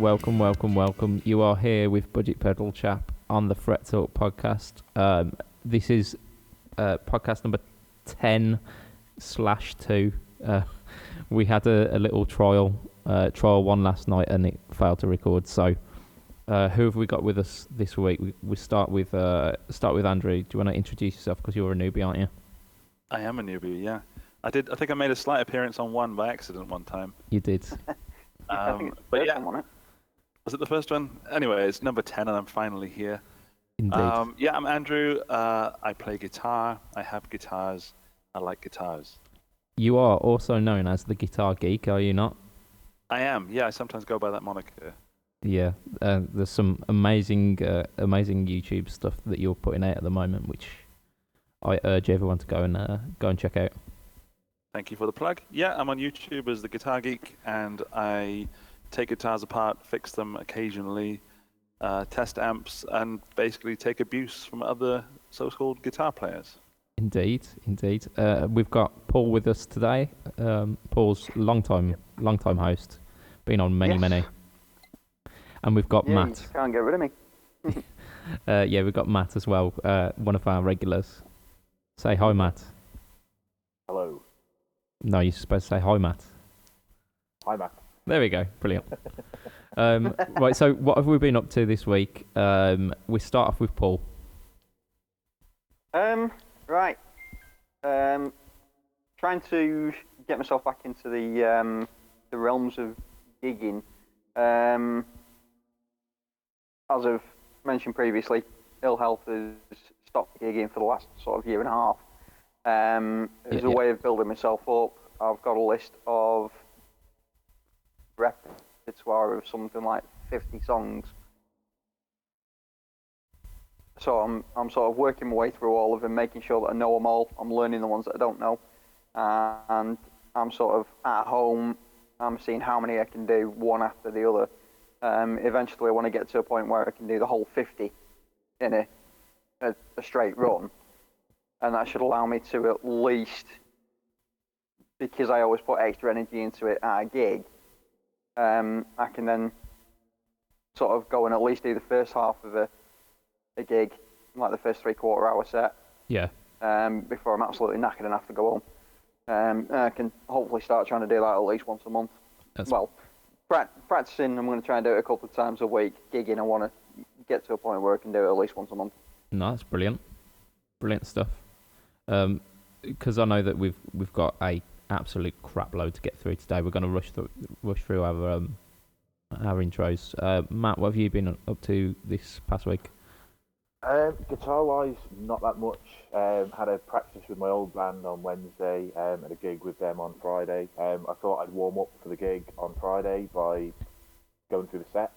welcome, welcome, welcome. You are here with Budget Pedal Chap on the Fret Talk podcast. This is podcast number 10/2. We had a little trial one last night and it failed to record. So, who have we got with us this week? We start with Andrew. Do you want to introduce yourself because you're a newbie, aren't you? I am a newbie, yeah. I think I made a slight appearance on one by accident one time. You did. I think it's the but first yeah, one, wasn't was it the first one? Anyway, it's number 10 and I'm finally here. Indeed. I'm Andrew. I play guitar. I have guitars. I like guitars. You are also known as the Guitar Geek, are you not? I am, yeah. I sometimes go by that moniker. Yeah, there's some amazing YouTube stuff that you're putting out at the moment, which I urge everyone to go and check out. Thank you for the plug. Yeah, I'm on YouTube as the Guitar Geek, and I take guitars apart, fix them occasionally, test amps, and basically take abuse from other so-called guitar players. Indeed. We've got Paul with us today. Paul's long-time host, been on many. And we've got You Matt. can't get rid of me. We've got Matt as well, one of our regulars. Say hi, Matt. Hello. No, you're supposed to say hi, Matt. Hi, Matt. There we go. Brilliant. Right, so what have we been up to this week? We start off with Paul. Right. Trying to get myself back into the realms of gigging. As I've mentioned previously, ill health has stopped gigging for the last sort of year and a half. As a way of building myself up, I've got a list of repertoire of something like 50 songs. So I'm sort of working my way through all of them, making sure that I know them all. I'm learning the ones that I don't know, and I'm sort of at home. I'm seeing how many I can do one after the other. Eventually, I want to get to a point where I can do the whole 50 in a straight run, and that should allow me to at least, because I always put extra energy into it at a gig, I can then sort of go and at least do the first half of a gig, like the first 3/4 hour set. Yeah. Before I'm absolutely knackered and have to go home. I can hopefully start trying to do that at least once a month. Practicing, I'm going to try and do it a couple of times a week. Gigging, I want to get to a point where I can do it at least once a month. No, that's brilliant. Brilliant stuff. Because I know that we've got a absolute crap load to get through today. We're going to rush through our intros. Matt, what have you been up to this past week? Guitar-wise, not that much. Had a practice with my old band on Wednesday, and a gig with them on Friday. I thought I'd warm up for the gig on Friday by going through the set.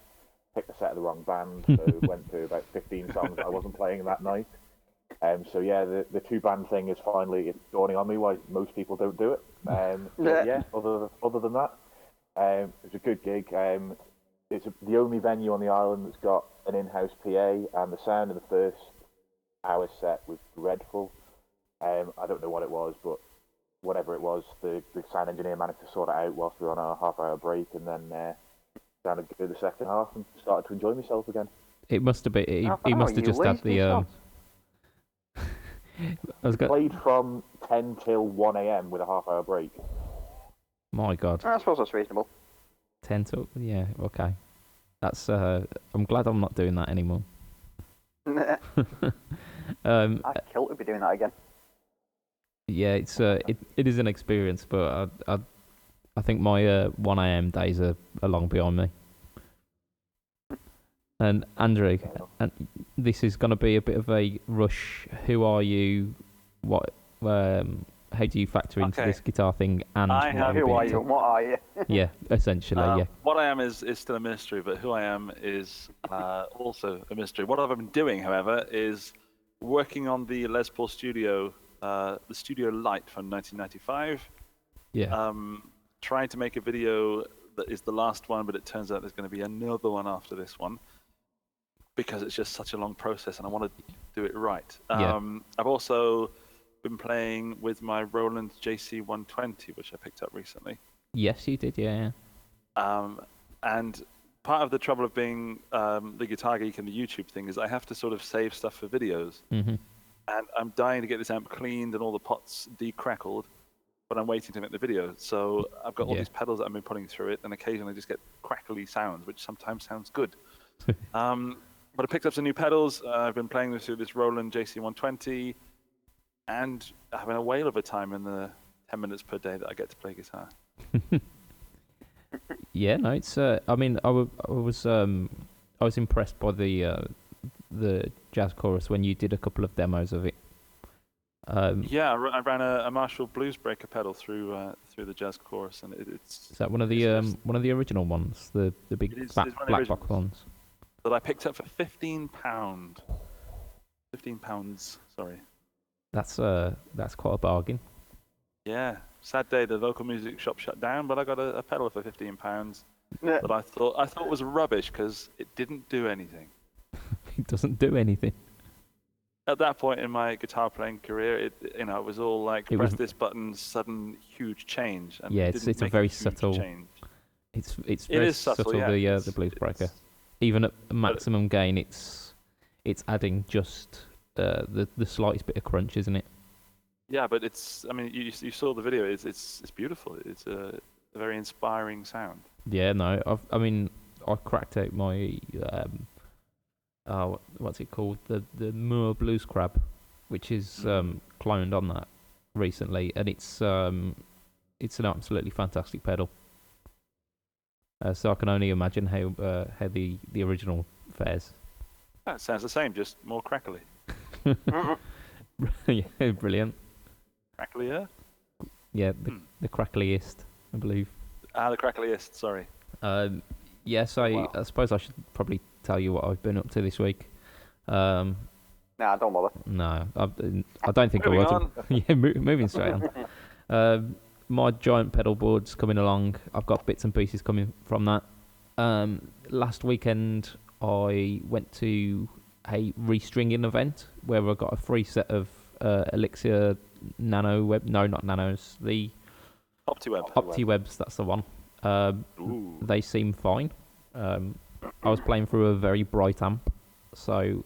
Picked the set of the wrong band, so went through about 15 songs that I wasn't playing that night. The two-band thing is finally dawning on me why most people don't do it. Other than that, it was a good gig. It's the only venue on the island that's got an in-house PA, and the sound of the first hour set was dreadful. I don't know what it was, but whatever it was, the sound engineer managed to sort it out whilst we were on our half-hour break, and then sounded good the second half, and started to enjoy myself again. It must have been. He must have just had the. Played from 10 till 1 a.m. with a half-hour break. My God. I suppose that's reasonable. 10 till, yeah, okay. That's. I'm glad I'm not doing that anymore. I'd kill to be doing that again. Yeah, it's it is an experience, but I think my 1 a.m. days are long behind me. And Andrew, and this is going to be a bit of a rush. Who are you? What? How do you factor into this guitar thing? And Who are you? What are you? Yeah, essentially, yeah. What I am is still a mystery, but who I am is also a mystery. What I've been doing, however, is working on the Les Paul Studio, the Studio Lite from 1995. Yeah. Trying to make a video that is the last one, but it turns out there's going to be another one after this one, because it's just such a long process and I want to do it right. I've also been playing with my Roland JC120, which I picked up recently. Yes, you did, yeah. And part of the trouble of being the Guitar Geek and the YouTube thing is I have to sort of save stuff for videos. Mm-hmm. And I'm dying to get this amp cleaned and all the pots decrackled, but I'm waiting to make the video. So I've got all these pedals that I've been putting through it, and occasionally I just get crackly sounds, which sometimes sounds good. But I picked up some new pedals. I've been playing through this Roland JC120, and having a whale of a time in the 10 minutes per day that I get to play guitar. Yeah, no, it's. I mean, I was impressed by the Jazz Chorus when you did a couple of demos of it. Yeah, I ran a Marshall Bluesbreaker pedal through the Jazz Chorus, and it's. Is that one of the original ones, the big black box ones? That I picked up for £15. £15, sorry. That's quite a bargain. Yeah, sad day. The local music shop shut down, but I got a pedal for £15 Yeah. that I thought was rubbish because it didn't do anything. It doesn't do anything. At that point in my guitar playing career, it was all like press this button, sudden huge change. And yeah, it it's didn't a make very huge subtle. change. It's very subtle. Yeah. The Bluesbreaker. Even at maximum gain, it's adding just the slightest bit of crunch, isn't it? Yeah, but it's. I mean, you saw the video. It's beautiful. It's a very inspiring sound. Yeah, no. I cracked out my what's it called? The Moore Blues Crab, which is cloned on that recently, and it's an absolutely fantastic pedal. So I can only imagine how the original fares. That sounds the same, just more crackly. Yeah, brilliant. Cracklier? Yeah, the crackliest, I believe. The crackliest. Sorry. Yes, I suppose I should probably tell you what I've been up to this week. Nah, don't bother. No, I don't think I will. Yeah, moving straight on. My giant pedal board's coming along. I've got bits and pieces coming from that. Last weekend, I went to a restringing event where I got a free set of Elixir Nano Web. No, not Nanos. The OptiWeb. OptiWebs. That's the one. They seem fine. I was playing through a very bright amp, so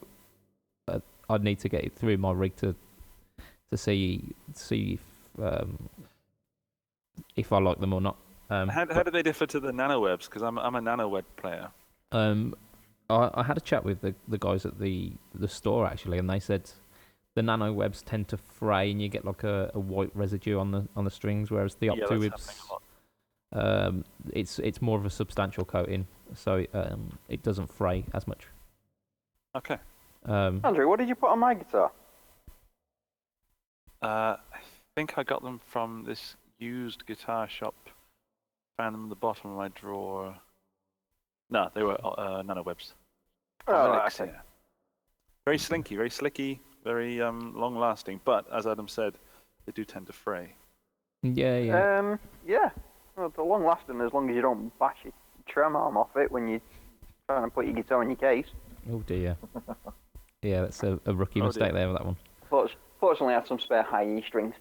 I'd need to get it through my rig to see if I like them or not. How do they differ to the NanoWebs? Because I'm a NanoWeb player. I had a chat with the guys at the store actually, and they said the NanoWebs tend to fray and you get like a white residue on the strings, whereas the OptiWebs it's more of a substantial coating, so it doesn't fray as much. Okay. Andrew, what did you put on my guitar? I think I got them from this used guitar shop. Found them at the bottom of my drawer. No, they were NanoWebs. Okay. Very slinky, very slicky, very long-lasting. But as Adam said, they do tend to fray. Yeah. Yeah. Well, they're long-lasting as long as you don't bash your trem arm off it when you're trying to put your guitar in your case. Oh dear. Yeah, that's a rookie mistake there with that one. Fortunately, I had some spare high E strings.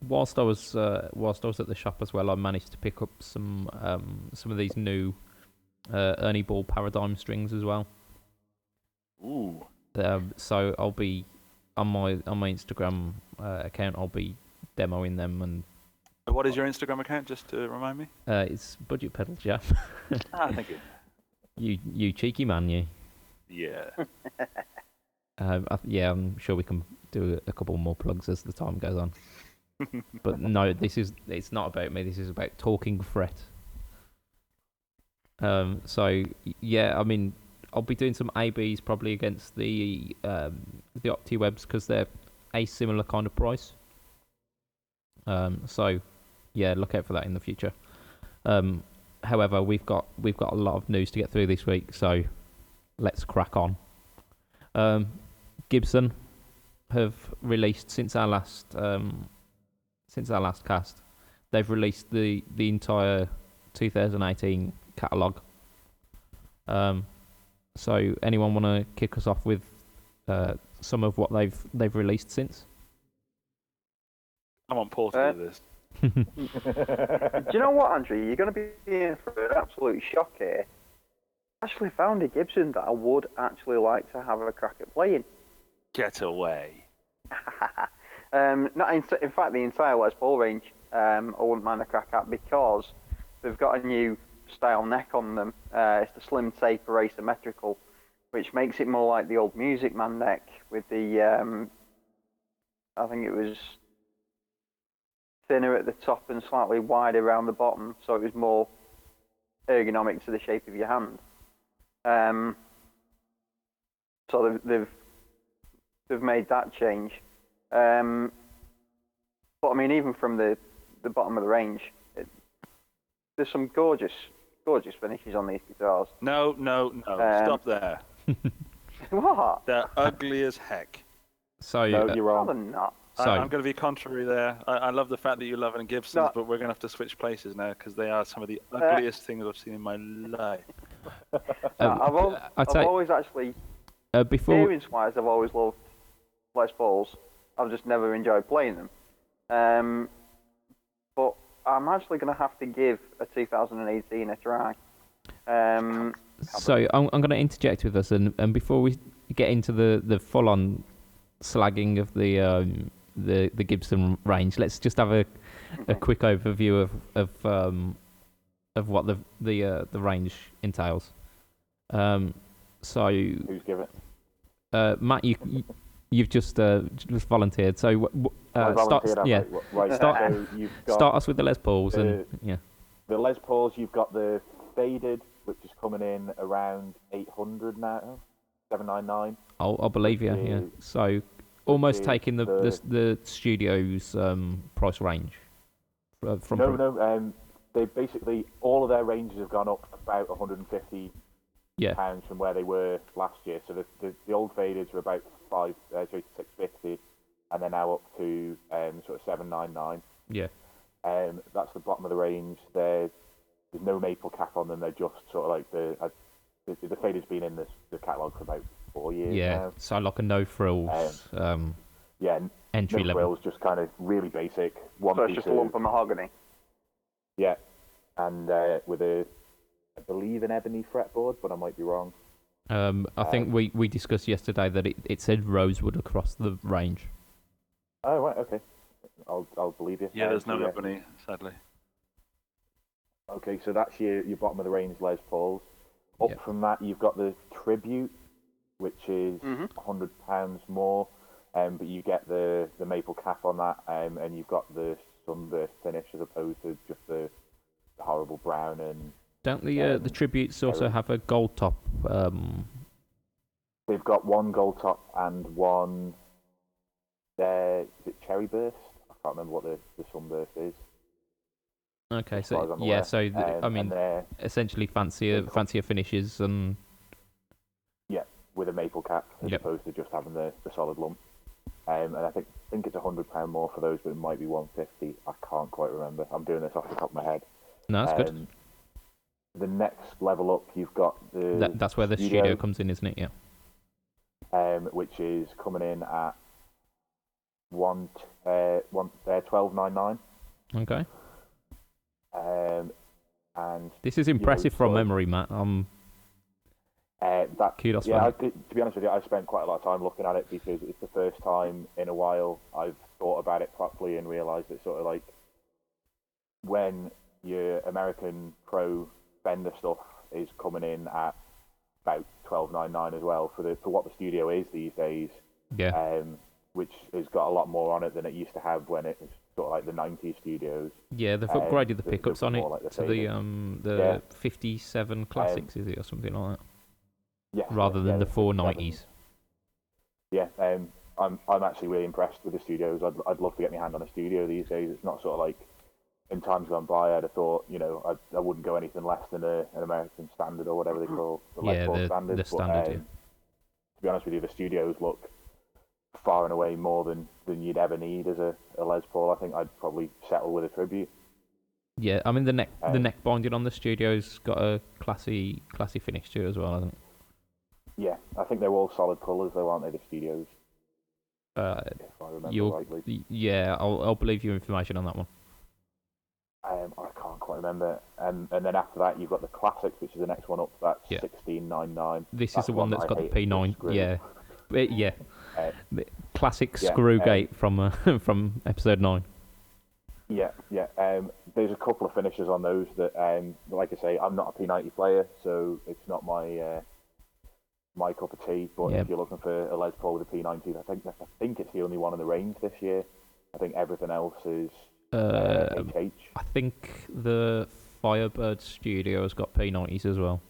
Whilst I was at the shop as well, I managed to pick up some of these new Ernie Ball Paradigm strings as well. Ooh. So I'll be on my Instagram account. I'll be demoing them. And what is your Instagram account? Just to remind me. It's Budget Pedals, yeah. Thank you. You cheeky man, you. Yeah. Yeah, I'm sure we can do a couple more plugs as the time goes on. But no, it's not about me. This is about Talking Fret. So yeah, I mean, I'll be doing some ABs probably against the OptiWebs because they're a similar kind of price. So yeah, look out for that in the future. However, we've got a lot of news to get through this week, so let's crack on. Gibson have released since our last cast. They've released the entire 2018 catalogue. So anyone want to kick us off with some of what they've released since? I want Paul to do this. Do you know what, Andrew? You're going to be in for an absolute shock here. I actually found a Gibson that I would actually like to have a crack at playing. Get away. Not in fact, the entire Les Paul range, I wouldn't mind a crack at because they've got a new style neck on them. It's the slim taper asymmetrical, which makes it more like the old Music Man neck with the, I think it was thinner at the top and slightly wider around the bottom, so it was more ergonomic to the shape of your hand. So they've made that change. But I mean, even from the bottom of the range, there's some gorgeous finishes on these guitars. No. Stop there. What? They're ugly as heck. So No, you're No, wrong. they're not. So- I'm going to be contrary there. I love the fact that you love it in Gibsons, No. but we're going to have to switch places now because they are some of the ugliest things I've seen in my life. I've always actually, before experience-wise, I've always loved Les Pauls. I've just never enjoyed playing them. But I'm actually going to have to give a 2018 a try. So I'm going to interject with us, and before we get into the full-on slagging of the Gibson range, let's just have a quick overview of what the range entails. So Who's given? Matt, you've just volunteered. So I volunteered, have yeah, I? Right. Start- So you've got start us with the Les Pauls, and the- yeah. the Les Pauls. You've got the faded, which is coming in around 800 now, 799. I'll believe you. Yeah. is- So almost is taking the studio's price range from. No. They basically all of their ranges have gone up about 150 Yeah. pounds from where they were last year. So the old faders were about 650, and they're now up to sort of 799. Yeah. That's the bottom of the range. There's no maple cap on them. They're just sort of like the fader's been in the catalogue for about 4 years Yeah. now. So like a no frills Yeah, entry no level. frills, just kind of really basic. One So it's piece just a lump of mahogany. Yeah, and with I believe an ebony fretboard, but I might be wrong. I think we discussed yesterday that it said rosewood across the range. Oh right, okay. I'll believe you. Yeah, there's so no ebony, sadly. Okay, so that's your bottom of the range Les Pauls. Up Yeah. from that, you've got the Tribute, which is £100 more, but you get the maple cap on that, and you've got the sunburst finish as opposed to just the horrible brown and. Don't the tributes also have a gold top? They've got one gold top and one. Is it Cherry Burst? I can't remember what the sunburst is. Okay, as far as so I'm yeah, aware. so I and mean, they're essentially fancier finishes and with a maple cap as Yep. opposed to just having the solid lump. And I think it's £100 more for those, but it might be 150. I can't quite remember. I'm doing this off the top of my head. no, that's good. The next level up, you've got the That's where the studio comes in, isn't it? Yeah. which is coming in at 1299. Okay. And This is impressive from sort of- memory, Matt. that Kudos yeah, for to be honest with you, I spent quite a lot of time looking at it because it's the first time in a while I've thought about it properly and realised that sort of like when your American Pro Fender stuff is coming in at about $12.99 as well for what the studio is these days, Yeah. which has got a lot more on it than it used to have when it was sort of like the '90s studios. Yeah, they've upgraded the the- pickups the on it more like the to the Yeah. 57 classics, is it, or something like that, Yeah, rather than the 57. 490s. Yeah, I'm actually really impressed with the studios. I'd love to get my hand on a studio these days. It's not sort of like in times gone by I'd have thought, I wouldn't go anything less than an American standard or whatever they call the Les Yeah, Paul the standard. standard, yeah. To be honest with you, the studios look far and away more than you'd ever need as a Les Paul. I think I'd probably settle with a Tribute. Yeah, I mean the neck Um, binding on the studio's got a classy finish to it as well, hasn't it? Yeah, I think they're all solid colours though, aren't they, the studios? Uh, If I remember rightly. yeah, I'll believe your information on that one. quite remember. And then after that, you've got the classics, which is the next one up. That's Yeah. 1699. This is the one that's I got the hated, P9. screw. Yeah, yeah. Uh, The classic yeah, Screwgate from episode 9. Yeah. There's a couple of finishes on those that, like I say, I'm not a P90 player, so it's not my my cup of tea. But Yeah. if you're looking for a Les Paul with a P90, I think it's the only one in the range this year. I think everything else is HH. I think the Firebird Studio has got P90s as well.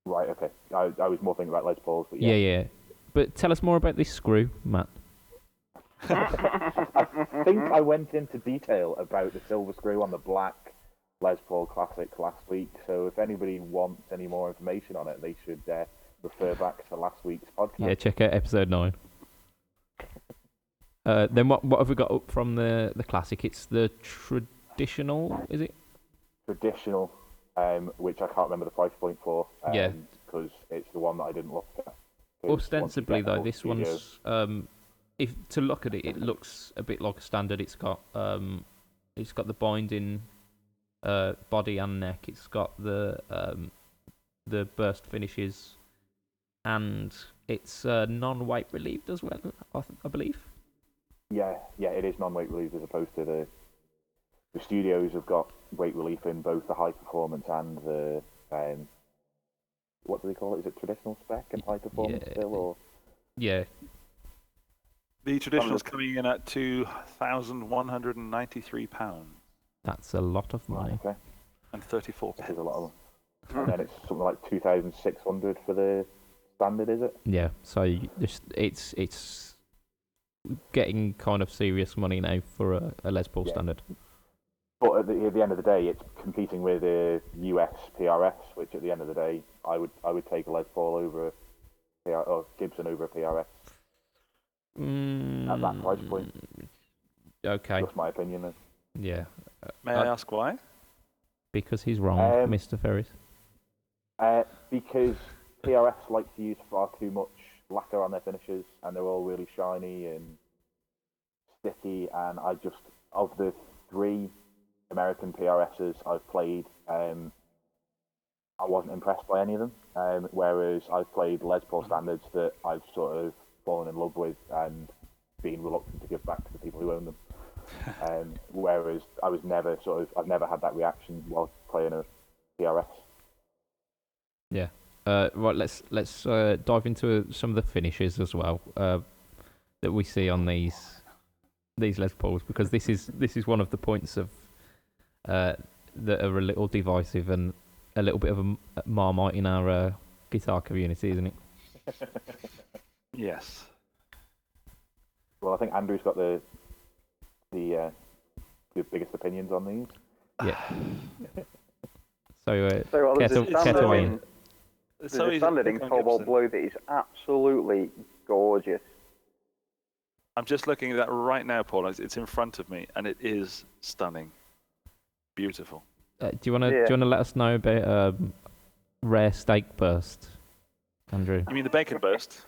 Right. Okay. I was more thinking about Les Pauls, but Yeah. But tell us more about this screw, Matt. I think I went into detail about the silver screw on the black Les Paul Classic last week. So if anybody wants any more information on it, they should refer back to last week's podcast. Yeah, check out episode 9. Then what have we got up from the classic? It's the traditional, is it? Traditional, which I can't remember the price point for. Yeah. Because it's the one that I didn't look at. 'Cause Ostensibly, once you get though, all this studios- one's if to look at it, it looks a bit like a standard. It's got the binding body and neck. It's got the burst finishes, and it's non-weight relieved as well, I believe. Yeah, it is non-weight relief as opposed to the studios have got weight relief in both the high performance and the what do they call it? Is it traditional spec and high performance Yeah. still, or Yeah, The traditional is coming in at £2,193 that's a lot of money. okay? and 34 This pence. is a lot of them. And then it's something like 2,600 for the standard, is it? Yeah, so it's getting kind of serious money now for a Les Paul Yeah. standard. But at the end of the day, it's competing with a US PRS, which at the end of the day, I would take a Les Paul over or Gibson over a PRS at that price point. Okay, Just my opinion. Then. yeah. May I ask why? Because he's wrong, Mr. Ferris. Because PRS like to use far too much lacquer on their finishes, and they're all really shiny and sticky. And of the 3 American PRSs I've played, I wasn't impressed by any of them. Whereas I've played Les Paul standards that I've sort of fallen in love with and been reluctant to give back to the people who own them. Whereas I've never had that reaction while playing a PRS. Yeah. Right. Let's dive into some of the finishes as well that we see on these Les Pauls, because this is one of the points of that are a little divisive and a little bit of a marmite in our guitar community, isn't it? Yes. Well, I think Andrew's got the biggest opinions on these. Yeah. So, So well, there's a Kettle standard Wayne. in, It's there's a easy standard to in pick on Cobalt Gibson. Blue that is absolutely gorgeous. I'm just looking at that right now, Paul. It's in front of me, and it is stunning. Beautiful. do you want to let us know about Rare Steak Burst, Andrew? You mean the bacon burst?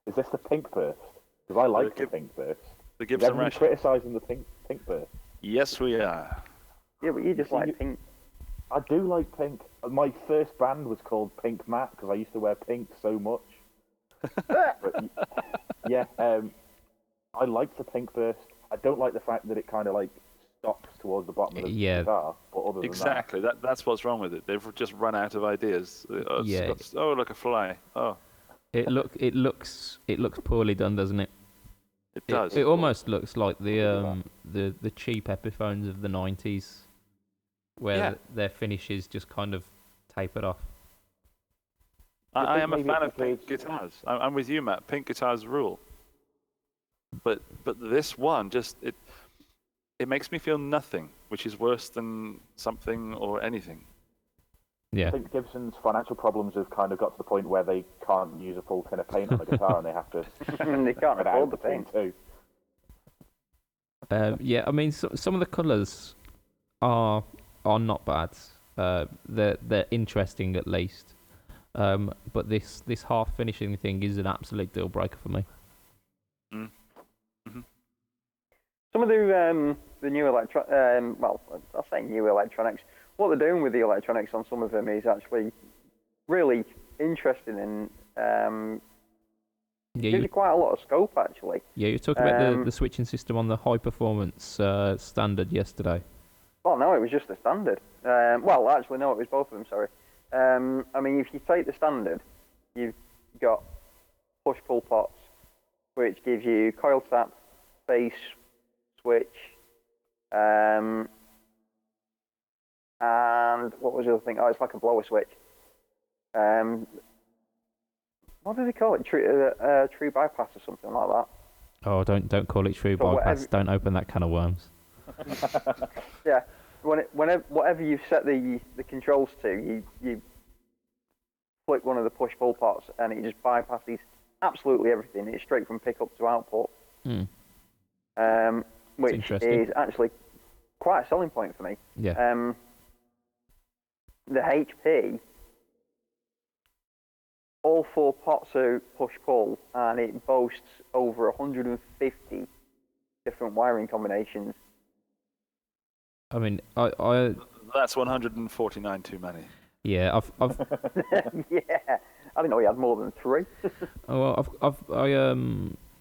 Is this the pink burst? Because I like the Gib- pink burst. The Is Gibson everyone Ration? criticising the pink burst? Yes, we are. Yeah, but you just See, like pink. I do like pink. My first band was called Pink Matt because I used to wear pink so much. But, yeah, I like the pink burst. I don't like the fact that it kind of like stops towards the bottom of the guitar. But other than Exactly. That's what's wrong with it. They've just run out of ideas. Yeah. Oh, look, a fly. Oh, It looks poorly done, doesn't it? it does. It almost looks like the cheap Epiphones of the 90s, where Yeah. their finishes just kind of tapered off. I am a maybe fan it's of pink because- guitars. I'm with you, Matt. Pink guitars rule. But this one just it makes me feel nothing, which is worse than something or anything. Yeah. I think Gibson's financial problems have kind of got to the point where they can't use a full tin of paint on the guitar and they have to They can't spread it afford out the between paint. two. Yeah, I mean, some of the colours are not bad. They're interesting at least. But this half finishing thing is an absolute deal breaker for me. Some of the the new well, I'll say new electronics. What they're doing with the electronics on some of them is actually really interesting and gives you quite a lot of scope, actually. Yeah, you were talking about the switching system on the high performance standard yesterday. Well, no, it was just the standard. Well, actually, no, it was both of them, sorry. I mean, if you take the standard, you've got push-pull pots, which gives you coil tap, base, switch, and what was the other thing? Oh, it's like a blower switch. What do they call it? True bypass or something like that. Oh, don't call it true bypass. Don't open that can of worms. Yeah, whatever you set the controls to, you flick one of the push-pull pots and it just bypasses absolutely everything. It's straight from pickup to output. Which is actually quite a selling point for me. Yeah. The HP, all 4 pots are push-pull, and it boasts over 150 different wiring combinations. I mean, I That's 149 too many. yeah, I've Yeah, I didn't know he had more than 3. oh, well,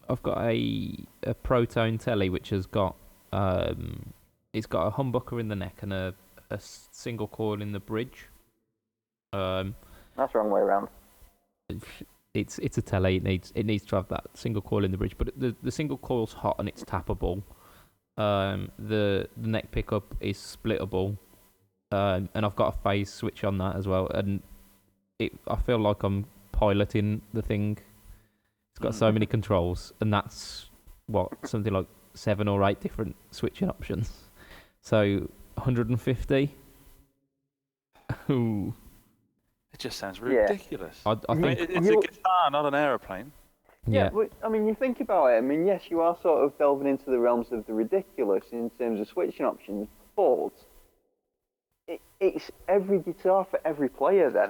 I've got a Protone telly which has got it's got a humbucker in the neck and a single coil in the bridge. That's the wrong way around. It's a telly. It needs to have that single coil in the bridge, but the single coil's hot and it's tappable. The neck pickup is splittable, and I've got a phase switch on that as well. And I feel like I'm piloting the thing. It's got so many controls, and that's something like 7 or 8 different switching options. So 150. Ooh. It just sounds ridiculous. I think it's a guitar, not an aeroplane. Yeah, but I mean, you think about it. I mean, yes, you are sort of delving into the realms of the ridiculous in terms of switching options, but it's every guitar for every player. Then.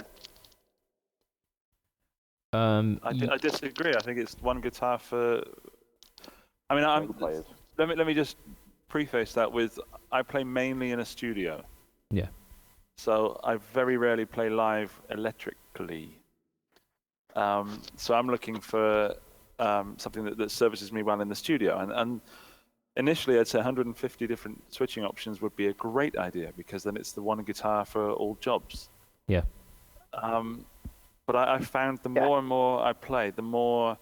I disagree. I think it's one guitar for. I mean, players. Let me just preface that with I play mainly in a studio. Yeah. So I very rarely play live electrically. So I'm looking for something that services me well in the studio. And initially, I'd say 150 different switching options would be a great idea because then it's the one guitar for all jobs. Yeah. But I found the more and more I play, the more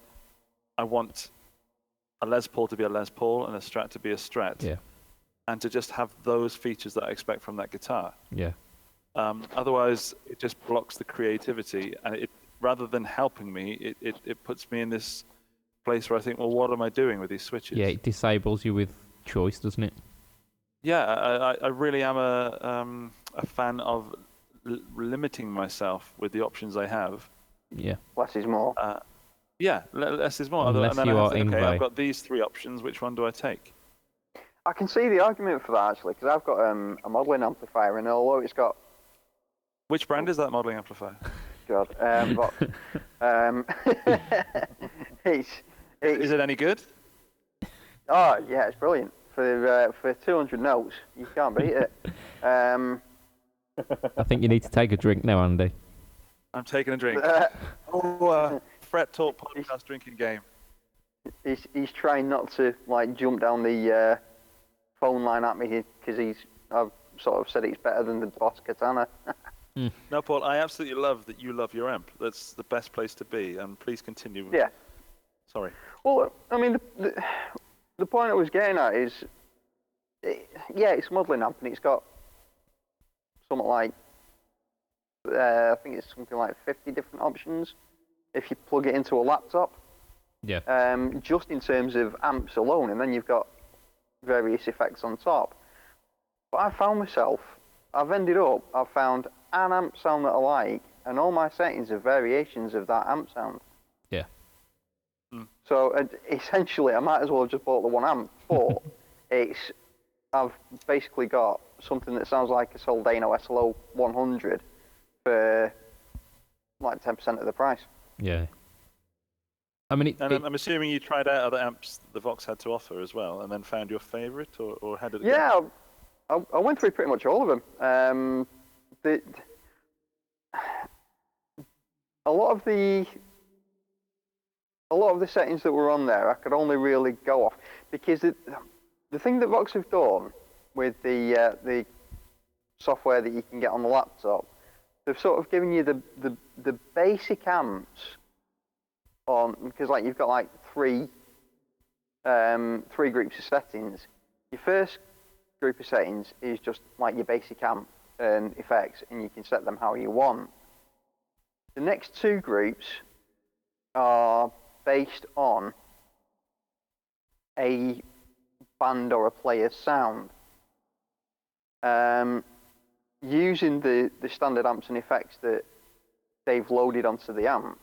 I want a Les Paul to be a Les Paul and a Strat to be a Strat. Yeah. And to just have those features that I expect from that guitar. Yeah. Otherwise, it just blocks the creativity, and it rather than helping me, it puts me in this place where I think, well, what am I doing with these switches? Yeah, it disables you with choice, doesn't it? Yeah, I really am a fan of limiting myself with the options I have. Yeah. Less is more. Yeah, less is more. Unless and then you I are think, okay, Yngwie. I've got these 3 options. Which one do I take? I can see the argument for that actually, because I've got a modelling amplifier, and although it's got Which brand is that modelling amplifier? God, but it's Is it any good? Oh yeah, it's brilliant for 200 notes. You can't beat it. I think you need to take a drink now, Andy. I'm taking a drink. Fret Talk podcast drinking game. He's trying not to like jump down the phone line at me because I've sort of said it's better than the Boss Katana. No, Paul, I absolutely love that you love your amp. That's the best place to be, and please continue. Yeah. Sorry. Well, I mean, the point I was getting at is, it's a modelling amp, and it's got something like, I think it's something like 50 different options if you plug it into a laptop. Yeah. Just in terms of amps alone, and then you've got various effects on top. But I found myself, I've found an amp sound that I like, and all my settings are variations of that amp sound. Yeah. So essentially, I might as well have just bought the one amp, but I've basically got something that sounds like a Soldano SLO 100 for like 10% of the price. Yeah. I mean, And I'm assuming you tried out other amps the Vox had to offer as well, and then found your favourite, or how did it go? Yeah, I went through pretty much all of them. A lot of the settings that were on there, I could only really go off because the thing that Vox have done with the software that you can get on the laptop, they've sort of given you the basic amps on, because like you've got like three groups of settings. Your first group of settings is just like your basic amp and effects, and you can set them how you want. The next two groups are based on a band or a player's sound. Using the standard amps and effects that they've loaded onto the amp.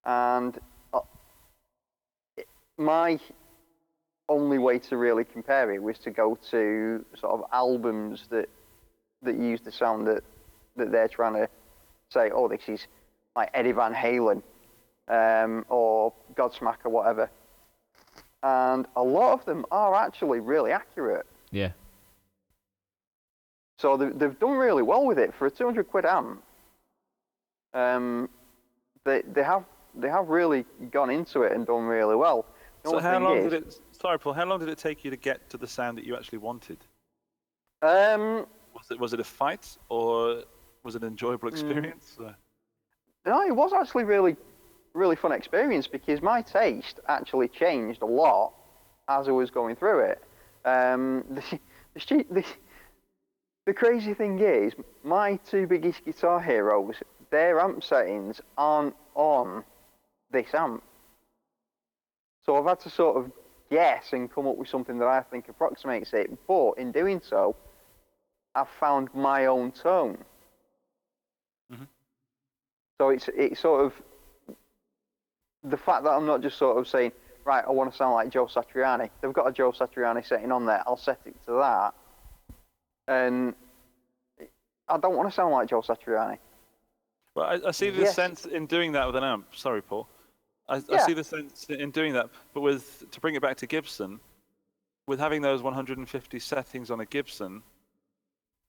And my only way to really compare it was to go to sort of albums that use the sound that they're trying to say, oh, this is like Eddie Van Halen or Godsmack or whatever. And a lot of them are actually really accurate. Yeah. So they've done really well with it for a £200 amp. They have really gone into it and done really well. So how long did it? Sorry, Paul. How long did it take you to get to the sound that you actually wanted? Was it a fight, or was it an enjoyable experience? No, it was actually really fun experience because my taste actually changed a lot as I was going through it. The crazy thing is, my two biggest guitar heroes, their amp settings aren't on this amp. So I've had to sort of guess and come up with something that I think approximates it, but in doing so, I've found my own tone. Mm-hmm. So it's sort of the fact that I'm not just sort of saying, right, I want to sound like Joe Satriani. They've got a Joe Satriani setting on there, I'll set it to that. And I don't want to sound like Joe Satriani. Well, I see the sense in doing that with an amp. Sorry, Paul. I see the sense in doing that, but to bring it back to Gibson, with having those 150 settings on a Gibson,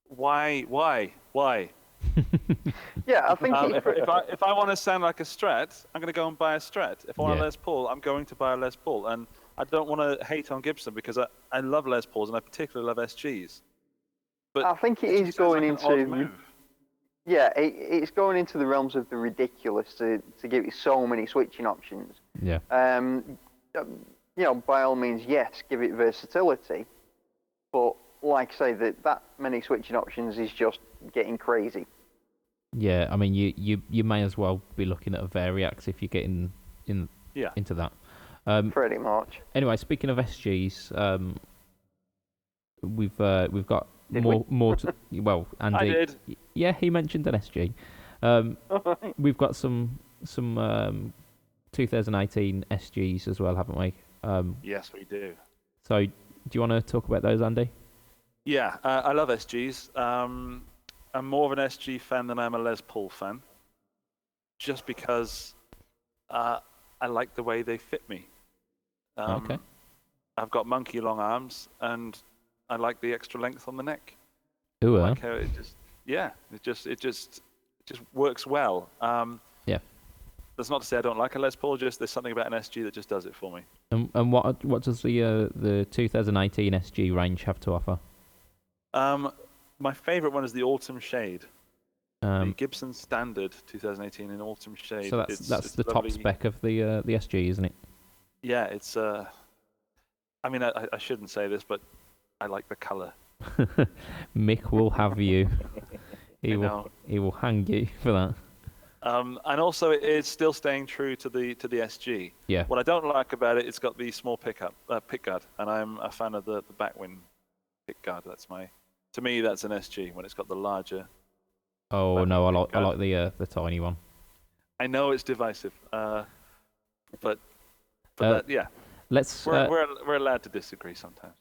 why? Yeah, I think if I want to sound like a Strat, I'm going to go and buy a Strat. If I want a Les Paul, I'm going to buy a Les Paul. And I don't want to hate on Gibson because I love Les Pauls and I particularly love SGs. But I think it is going into it's going into the realms of the ridiculous to give it so many switching options. Yeah. By all means, yes, give it versatility, but like I say, that many switching options is just getting crazy. Yeah, I mean, you may as well be looking at a Variax if you're getting into that. Pretty much. Anyway, speaking of SGs, we've got more to, well, Andy. I did. Yeah, he mentioned an SG. We've got some 2018 SGs as well, haven't we? Yes, we do. So, do you want to talk about those, Andy? Yeah, I love SGs. I'm more of an SG fan than I'm a Les Paul fan, just because I like the way they fit me. Okay. I've got monkey long arms, and I like the extra length on the neck. Ooh, like how it just works well. Yeah. That's not to say I don't like a Les Paul. Just there's something about an SG that just does it for me. And what does the 2018 SG range have to offer? My favourite one is the Autumn Shade. The Gibson Standard 2018 in Autumn Shade. So that's the top spec of the SG, isn't it? Yeah, it's. I mean, I shouldn't say this, but I like the colour. Mick will have you. He will hang you for that. And also, it's still staying true to the SG. Yeah. What I don't like about it, it's got the small pick guard, and I'm a fan of the backwind pick guard. To me, that's an SG when it's got the larger. Oh no, I like the tiny one. I know it's divisive, but yeah. We're allowed to disagree sometimes.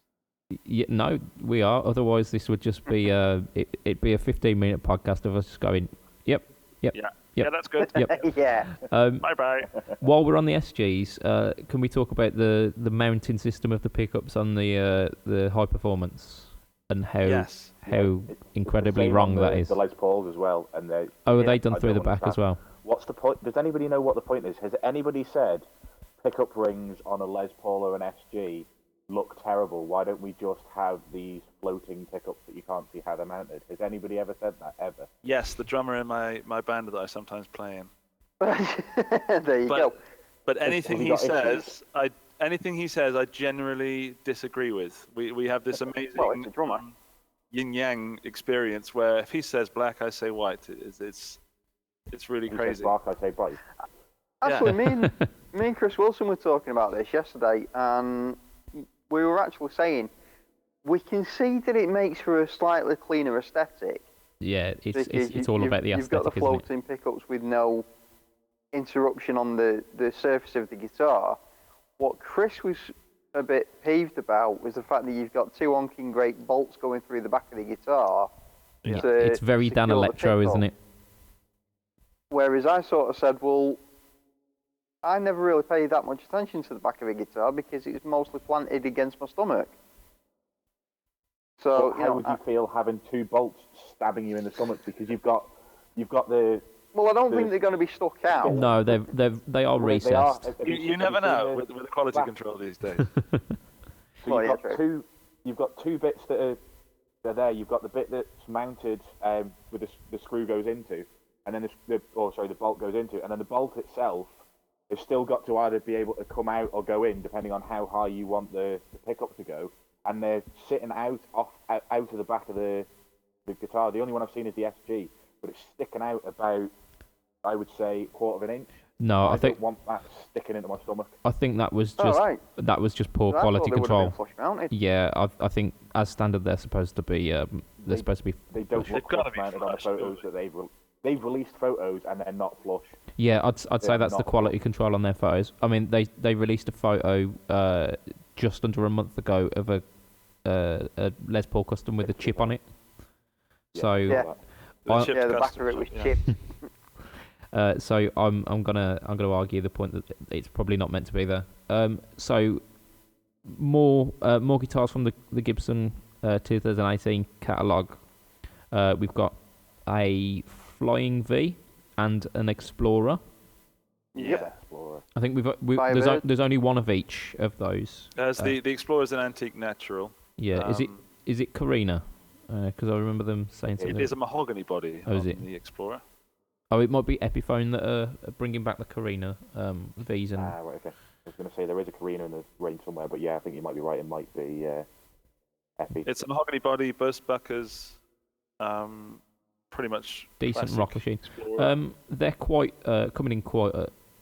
Yeah, no, we are. Otherwise, this would just be it'd be a 15-minute podcast of us just going, yep, Yeah. Yeah, that's good. Yep. Yeah. Bye bye. While we're on the SGs, can we talk about the mounting system of the pickups on the high performance and how Yes. It's incredibly the same wrong on that is? The Les Pauls as well, and they. Oh, are Yeah, they done I through the don't back as understand. well? What's the point? Does anybody know what the point is? Has anybody said pickup rings on a Les Paul or an SG look terrible? Why don't we just have these floating pickups that you can't see how they're mounted? Has anybody ever said that ever? Yes, the drummer in my band that I sometimes play in. There you go. But anything he he got says, I generally disagree with. We have this amazing Well, it's a drummer. yin yang experience where if he says black, I say white. It's really Who says crazy. black, I say bright. Actually, me and Chris Wilson were talking about this yesterday, and we were actually saying we can see that it makes for a slightly cleaner aesthetic. Yeah, because it's all about the You've got the aesthetic, isn't it? floating pickups with no interruption on the surface of the guitar. What Chris was a bit peeved about was the fact that you've got two honking great bolts going through the back of the guitar. Yeah. to It's very Dan secure the Electro, pickup. isn't it? Whereas I sort of said, well, I never really paid that much attention to the back of a guitar because it's mostly planted against my stomach. So, But how would you feel having two bolts stabbing you in the stomach because you've got the well, I don't think they're going to be stuck out. No, they are they are. recessed. You never know with the quality black- control these days. So Well, you've yeah, got true. you've got two bits that are they're there. You've got the bit that's mounted with the screw goes into, and then the bolt goes into, and then the bolt itself has still got to either be able to come out or go in, depending on how high you want the pickup to go. And they're sitting out of the back of the guitar. The only one I've seen is the SG, but it's sticking out about, I would say, 1/4 of an inch. No, I think don't want that sticking into my stomach. that was Oh, just right. poor So I quality thought they would have control. been flush mounted. Yeah, I think as standard they're supposed to be They don't They've look gotta flush be mounted on the flush, photos that they've released photos and they're not flush. Yeah, I'd say They're that's the not quality control on their photos. I mean, they released a photo just under a month ago of a Les Paul custom with a chip on it. So Yeah. The chipped Yeah, the back custom of it was shot, yeah. chipped. so I'm gonna argue the point that it's probably not meant to be there. So more guitars from the Gibson 2018 catalog. We've got a Flying V and an Explorer. Yeah. Explorer. I think Firebird. there's only one of each of those. There's the Explorer's an antique natural. Yeah, is it Carina? Because I remember them saying something. It is a mahogany body Oh, is on it? the Explorer. Oh, it might be Epiphone that are bringing back the Carina V's and Right, okay. I was going to say there is a Carina in the range somewhere, but yeah, I think you might be right. It might be Epi. It's a mahogany body, burst buckers, pretty much decent classic rock machine. Explorer. They're quite coming in quite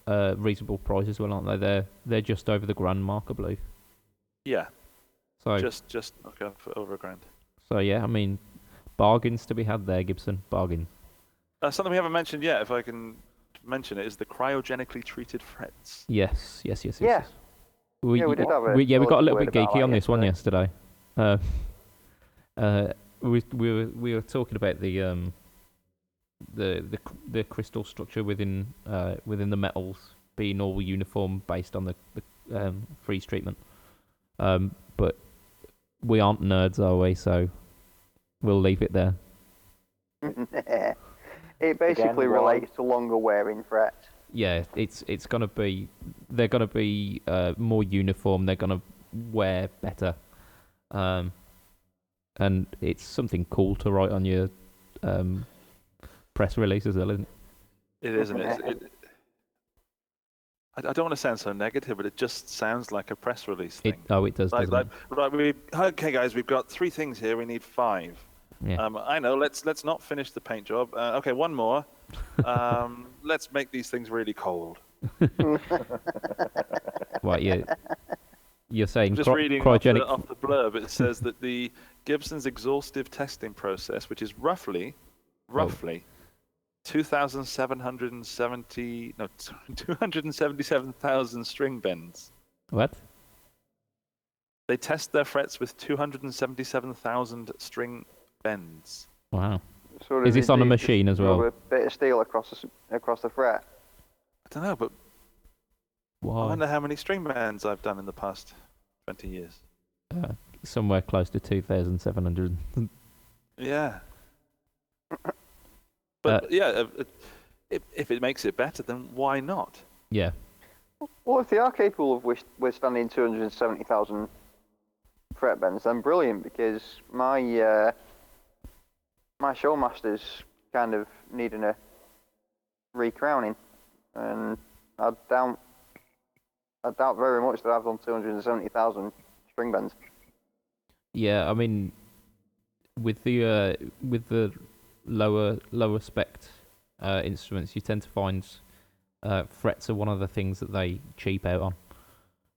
a reasonable price as well, aren't they? They're just over the grand mark, I believe. Yeah, So just knock out for over £1,000. so yeah, I mean, bargains to be had there, Gibson. Bargains. Something we haven't mentioned yet, if I can mention it, is the cryogenically treated frets. Yes. Yeah. We Yeah, we did have a we got a little word bit about geeky that on this one yesterday. yesterday. We were talking about the crystal structure within the metals being all uniform based on the freeze treatment. But we aren't nerds, are we? So we'll leave it there. It basically Again, why? relates to longer wearing frets. Yeah, it's gonna be they're gonna be more uniform. They're gonna wear better, and it's something cool to write on your press release as well, isn't it? It is, isn't it? I don't want to sound so negative, but it just sounds like a press release thing. It does. Like, doesn't it? okay, guys, we've got 3 things here. We need 5. Yeah. I know. Let's not finish the paint job. Okay, one more. Let's make these things really cold. Right, you're saying Just reading cryogenic. off the blurb, it says that the Gibson's exhaustive testing process, which is roughly 277,000 string bends. What? They test their frets with 277,000 string bends. Wow. So Is do this they on a just machine as rub well? a bit of steel across the fret. I don't know, but I Why? wonder how many string bands I've done in the past 20 years. Somewhere close to 2,700. Yeah. But yeah, if it makes it better, then why not? Yeah. Well, if they are capable of withstanding 270,000 fret bends, then brilliant. Because my Showmaster's kind of needing a recrowning, and I doubt very much that I've done 270,000 string bends. Yeah, I mean, with the lower spec instruments, you tend to find frets are one of the things that they cheap out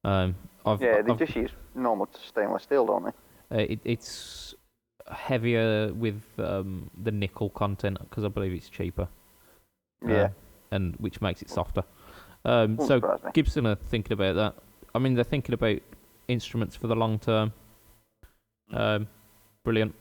on. They just use normal stainless steel, don't they? It's heavier with the nickel content because I believe it's cheaper. Yeah. And which makes it softer. Wouldn't So surprise me. Gibson are thinking about that. I mean, they're thinking about instruments for the long term. Brilliant.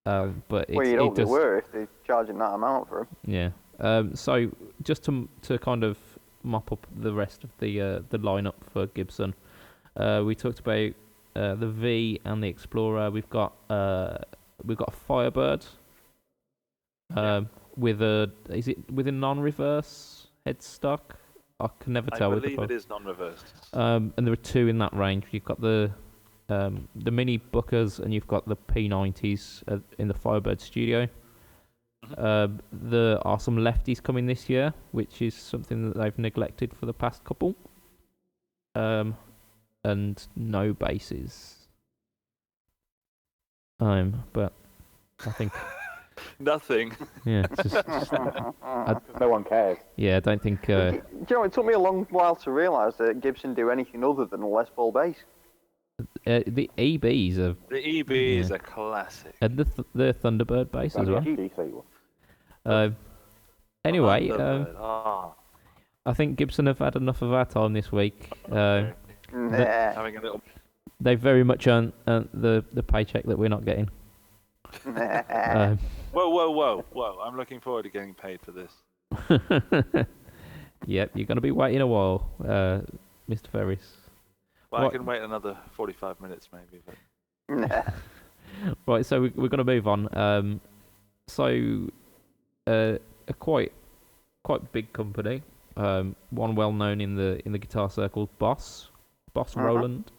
But Well, you'd hope it they does. were if they're charging that amount for them. Yeah. So just to kind of mop up the rest of the lineup for Gibson, we talked about the V and the Explorer. We've got a Firebird. With a non-reverse headstock? I can never tell. I believe it is non-reversed. And there are two in that range. You've got the Mini Bookers and you've got the P90s in the Firebird Studio. There are some lefties coming this year, which is something that they've neglected for the past couple. And no basses. But I think Nothing. yeah, it's just No one cares. yeah. I don't think Do you know, it took me a long while to realise that Gibson do anything other than a Les Paul bass. the EBs are The EB is a classic. and the Thunderbird bass as well. GC one. Anyway, Thunderbird. Ah, I think Gibson have had enough of our time this week. Nah. having a little. They very much earned the paycheck that we're not getting. Whoa! I'm looking forward to getting paid for this. Yep, you're going to be waiting a while, Mr. Ferris. Well, What- I can wait another 45 minutes maybe. But... Nah. Right, so we're going to move on. A quite big company, one well known in the guitar circles, Boss Roland.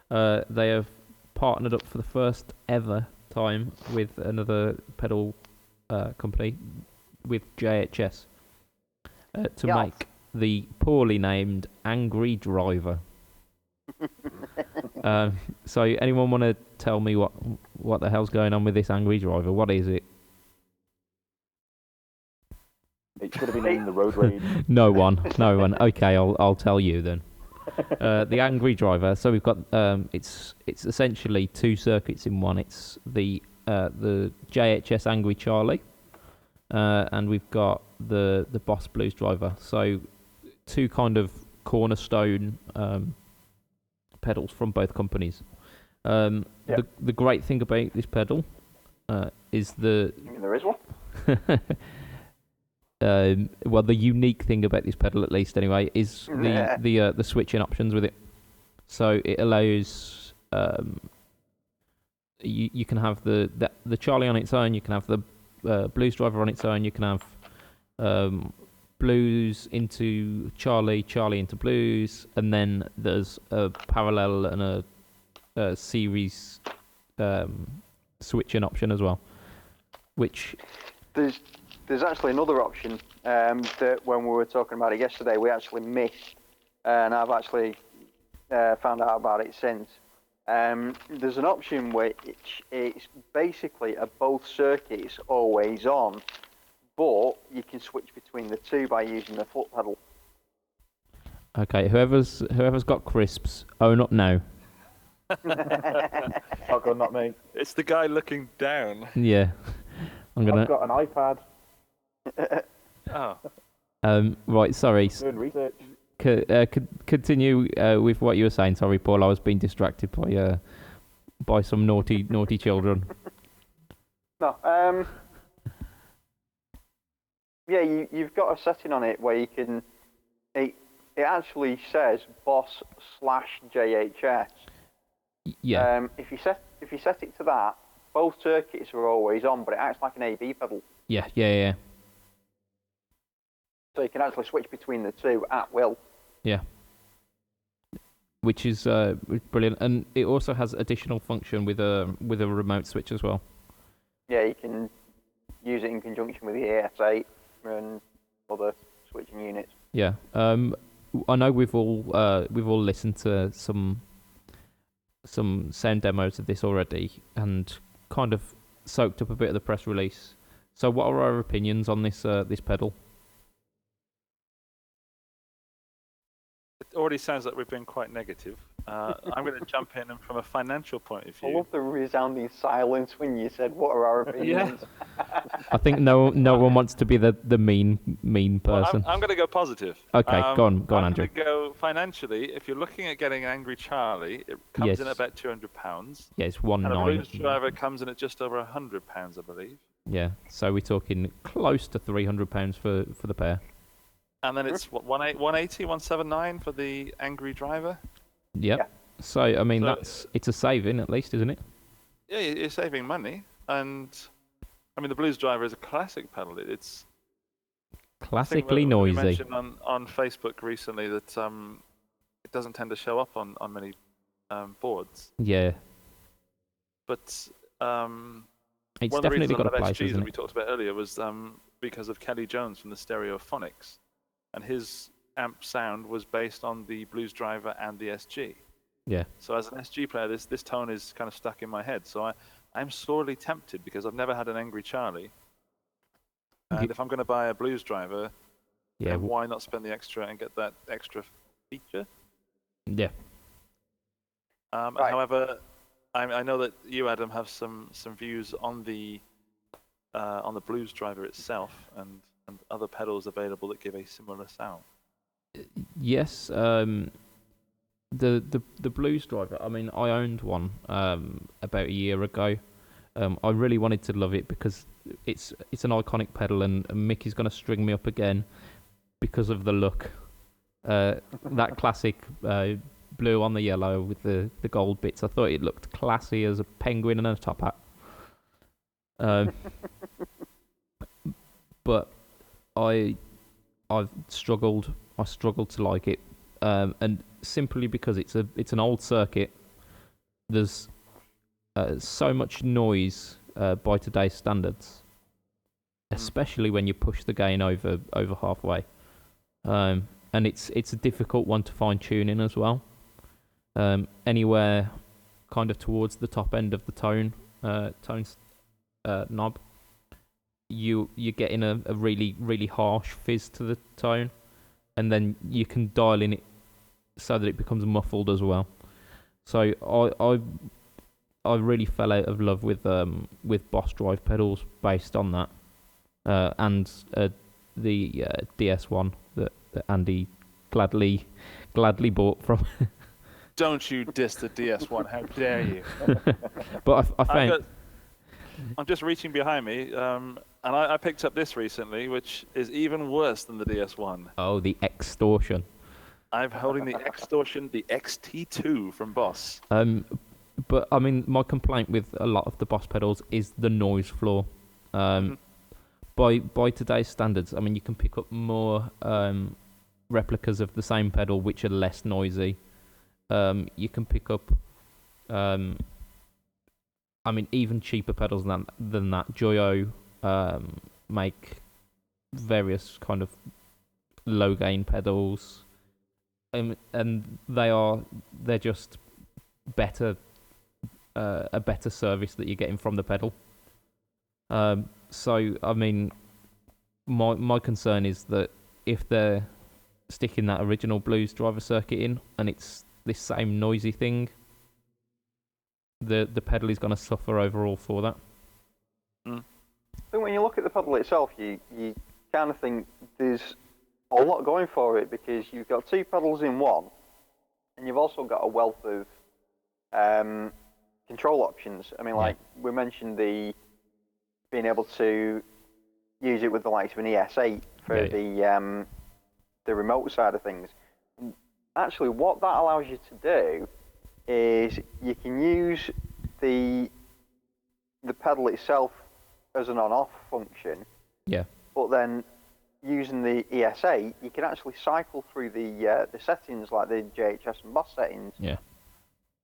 They have partnered up for the first ever time with another pedal company, with JHS, to Yes. make the poorly named Angry Driver. So anyone want to tell me what the hell's going on with this Angry Driver? What is it? It should have been named the Road Rage. No one. Okay, I'll tell you then. The Angry Driver. So we've got it's essentially two circuits in one. It's the JHS Angry Charlie, and we've got the Boss Blues Driver. So two kind of cornerstone pedals from both companies. The great thing about this pedal is the I mean, there is one. well, the unique thing about this pedal, at least anyway, is the switching options with it. So it allows you can have the Charlie on its own. You can have the Blues Driver on its own. You can have Blues into Charlie, Charlie into Blues, and then there's a parallel and a series switching option as well, which There's actually another option that when we were talking about it yesterday, we actually missed, and I've actually found out about it since. There's an option where it's basically both circuits always on, but you can switch between the two by using the foot pedal. okay, whoever's got crisps, own up now. Oh God, not me. It's the guy looking down. Yeah, I'm I've gonna. got an iPad Oh, Right, sorry. doing research. Continue with what you were saying. Sorry, Paul. I was being distracted by some naughty children. No. Yeah, you've got a setting on it where you can. It actually says Boss/JHS. Yeah, If you set it to that, both circuits are always on, but it acts like an A/B pedal, yeah. so you can actually switch between the two at will. Yeah. Which is brilliant, and it also has additional function with a remote switch as well. Yeah, you can use it in conjunction with the AS8 and other switching units. Yeah. I know we've all listened to some sound demos of this already and kind of soaked up a bit of the press release. So, what are our opinions on this pedal? It already sounds like we've been quite negative. I'm going to jump in, and from a financial point of I view, love the resounding silence when you said, "What are our opinions?" I think no one wants to be the mean person. well, I'm going to go positive. Okay, go on, I'm Andrew. going to go financially. If you're looking at getting Angry Charlie, it comes in Yes. at about £200. Yeah, it's And a 1.9. Blues Driver comes in at just over £100, I believe. Yeah, so we're talking close to £300 for the pair. And then it's what 180, 179 for the Angry Driver. Yep. Yeah. So I mean, So- it's a saving at least, isn't it? Yeah, you're saving money, and I mean the Blues Driver is a classic pedal. It's I think Classically we noisy. mentioned on Facebook recently that it doesn't tend to show up on many boards, Yeah, but it's one of the definitely reasons got I a love place, SGs isn't that we it? talked about earlier was because of Kelly Jones from the Stereophonics, and his amp sound was based on the Blues Driver and the SG. Yeah. So as an SG player, this tone is kind of stuck in my head. So I'm sorely tempted because I've never had an Angry Charlie, and if I'm going to buy a Blues Driver, Yeah. then why not spend the extra and get that extra feature? Yeah. Right. However, I know that you, Adam, have some views on the Blues Driver itself and other pedals available that give a similar sound. Yes. The Blues Driver. I mean, I owned one about a year ago. I really wanted to love it because it's an iconic pedal, and Mickey's gonna string me up again because of the look. That classic blue on the yellow with the gold bits. I thought it looked classy as a penguin and a top hat. But I've struggled. I struggled to like it, and simply because it's an old circuit. There's so much noise by today's standards, especially when you push the gain over halfway, and it's a difficult one to fine tune in as well. Anywhere kind of towards the top end of the tone knob, you're getting a really, really harsh fizz to the tone, and then you can dial in it so that it becomes muffled as well. So I really fell out of love with Boss Drive pedals based on that, and the DS1 that Andy gladly bought from. Don't you diss the DS1? How dare you? But I found. I'm just reaching behind me, and I picked up this recently, which is even worse than the DS1. Oh, the extortion. I'm holding the Extortion, the XT2 from Boss. But I mean, my complaint with a lot of the Boss pedals is the noise floor. By today's standards, I mean, you can pick up more replicas of the same pedal which are less noisy. You can pick up, I mean, even cheaper pedals than that. Joyo make various kind of low gain pedals, and they're just better, a better service that you're getting from the pedal. So I mean, my concern is that if they're sticking that original Blues Driver circuit in and it's this same noisy thing, the pedal is going to suffer overall for that. I think when you look at the pedal itself, you kind of think there's a lot going for it because you've got two pedals in one, and you've also got a wealth of control options. I mean, like we mentioned the being able to use it with the likes of an ES8 for the remote side of things. Actually, what that allows you to do is you can use the pedal itself as an on-off function. Yeah. But then using the ES8, you can actually cycle through the settings like the JHS and Boss settings. Yeah.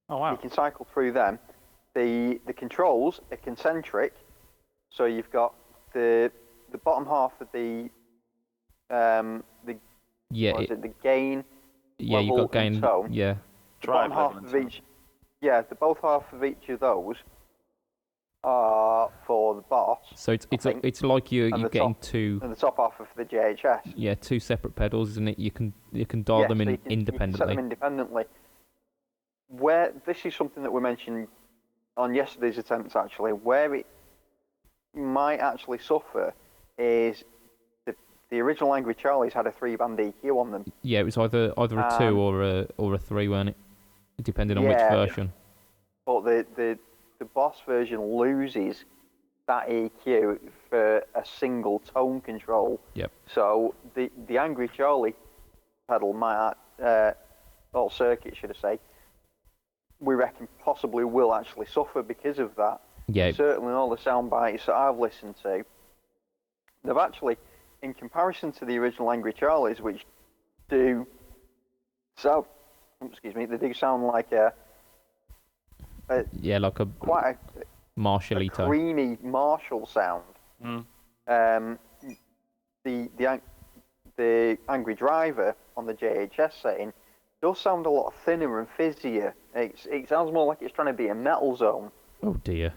Oh wow. You can cycle through them. The controls are concentric, so you've got the bottom half of the gain. Yeah, you've got gain. Tone. Yeah. The bottom half of each. Yeah, the both half of each of those are for the Boss. So it's like you're getting two. And the top half of the JHS. Yeah, two separate pedals, isn't it? You can dial them in independently. You can set them independently. Where this is something that we mentioned on yesterday's attempts, actually, where it might actually suffer is the original Angry Charlies had a 3-band EQ on them. Yeah, it was either a 2 or a 3, weren't it? Depending on which version. But the Boss version loses that EQ for a single tone control. Yep. So the Angry Charlie pedal might, or circuit should I say, we reckon possibly will actually suffer because of that. Yeah. Certainly all the sound bites that I've listened to, they've actually, in comparison to the original Angry Charlies, which do sound, they do sound like quite a Marshall-y tone. creamy Marshall sound. The Angry Driver on the JHS setting does sound a lot thinner and fizzier. It sounds more like it's trying to be a metal zone. Oh dear.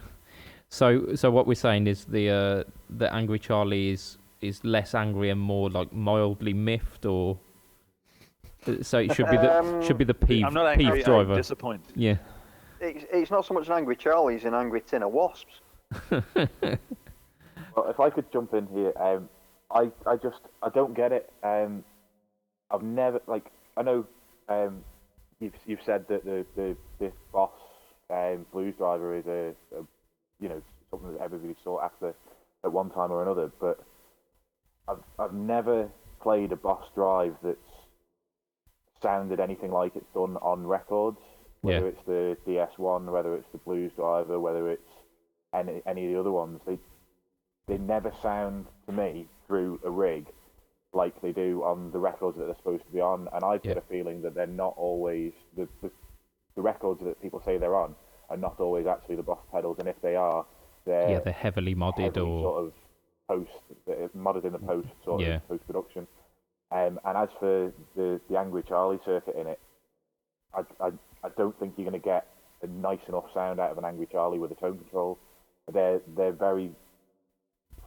So what we're saying is the Angry Charlie is less angry and more like mildly miffed, or so it should be the peeve. I'm not angry, driver. I'm disappointed. Yeah. It's not so much an Angry Charlie, it's an Angry Tin of Wasps. Well, if I could jump in here, I don't get it. I've never I know you've said that the Boss Blues Driver is a something that everybody sought after at one time or another, but I've never played a Boss Drive that's sounded anything like it's done on records. Whether it's the DS1, whether it's the Blues Driver, whether it's any of the other ones, they never sound to me through a rig like they do on the records that they're supposed to be on, and I've got a feeling that they're not always the records that people say they're on are not always actually the Boss pedals, and if they are, they're heavily modded or sort of modded in the post sort of post production. And as for the Angry Charlie circuit in it, I don't think you're going to get a nice enough sound out of an Angry Charlie with a tone control. They're very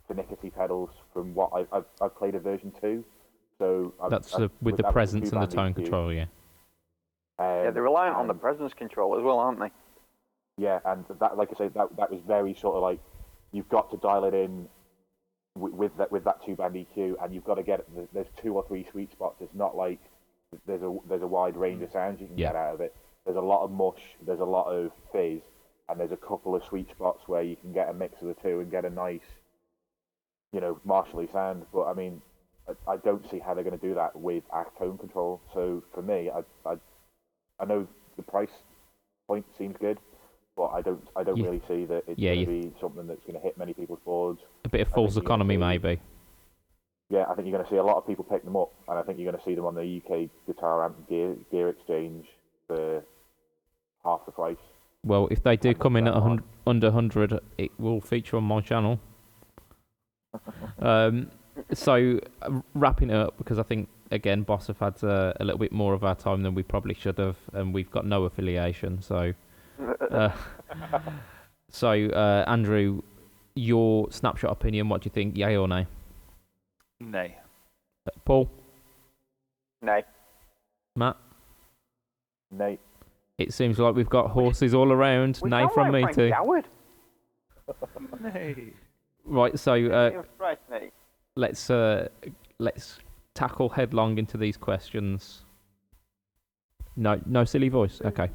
finicky pedals. From what I've played a version 2, so that's with the presence and the tone control. Yeah. They're reliant on the presence control as well, aren't they? Yeah, and that, like I say, that was very sort of like you've got to dial it in with that 2-band EQ, and you've got to get there's 2 or 3 sweet spots. It's not like there's a wide range of sounds you can get out of it. There's a lot of mush, there's a lot of fizz, and there's a couple of sweet spots where you can get a mix of the two and get a nice, Marshall-y sound. But I mean, I don't see how they're going to do that with a tone control. So for me, I know the price point seems good, but I don't really see that it's going to be something that's going to hit many people's boards. A bit of false economy, maybe. Yeah, I think you're going to see a lot of people pick them up, and I think you're going to see them on the UK Guitar Amp Gear Exchange for half the price. Well, if they do come in at under 100, it will feature on my channel. So, wrapping it up, because I think, again, Boss have had a little bit more of our time than we probably should have, and we've got no affiliation. So, Andrew, your snapshot opinion, what do you think, yay or nay? Nay. Paul? Nay. Matt? Nay. It seems like we've got horses all around. Nay from me too. Nay. Right, so let's tackle headlong into these questions. No silly voice. Okay.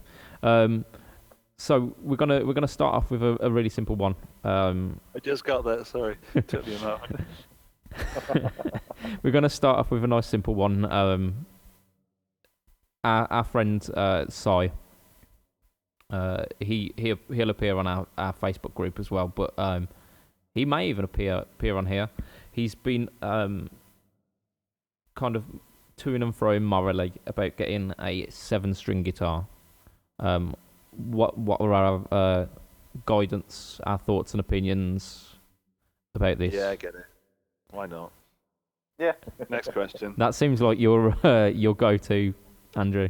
So we're gonna start off with a really simple one. I just got that. Sorry, took me a moment. We're gonna start off with a nice simple one. Our friend Sai. He'll appear on our Facebook group as well, but he may even appear on here. He's been kind of to and fro morally about getting a 7-string guitar. What are our guidance, our thoughts and opinions about this? Yeah, I get it. Why not? Yeah. Next question. That seems like your go-to, Andrew.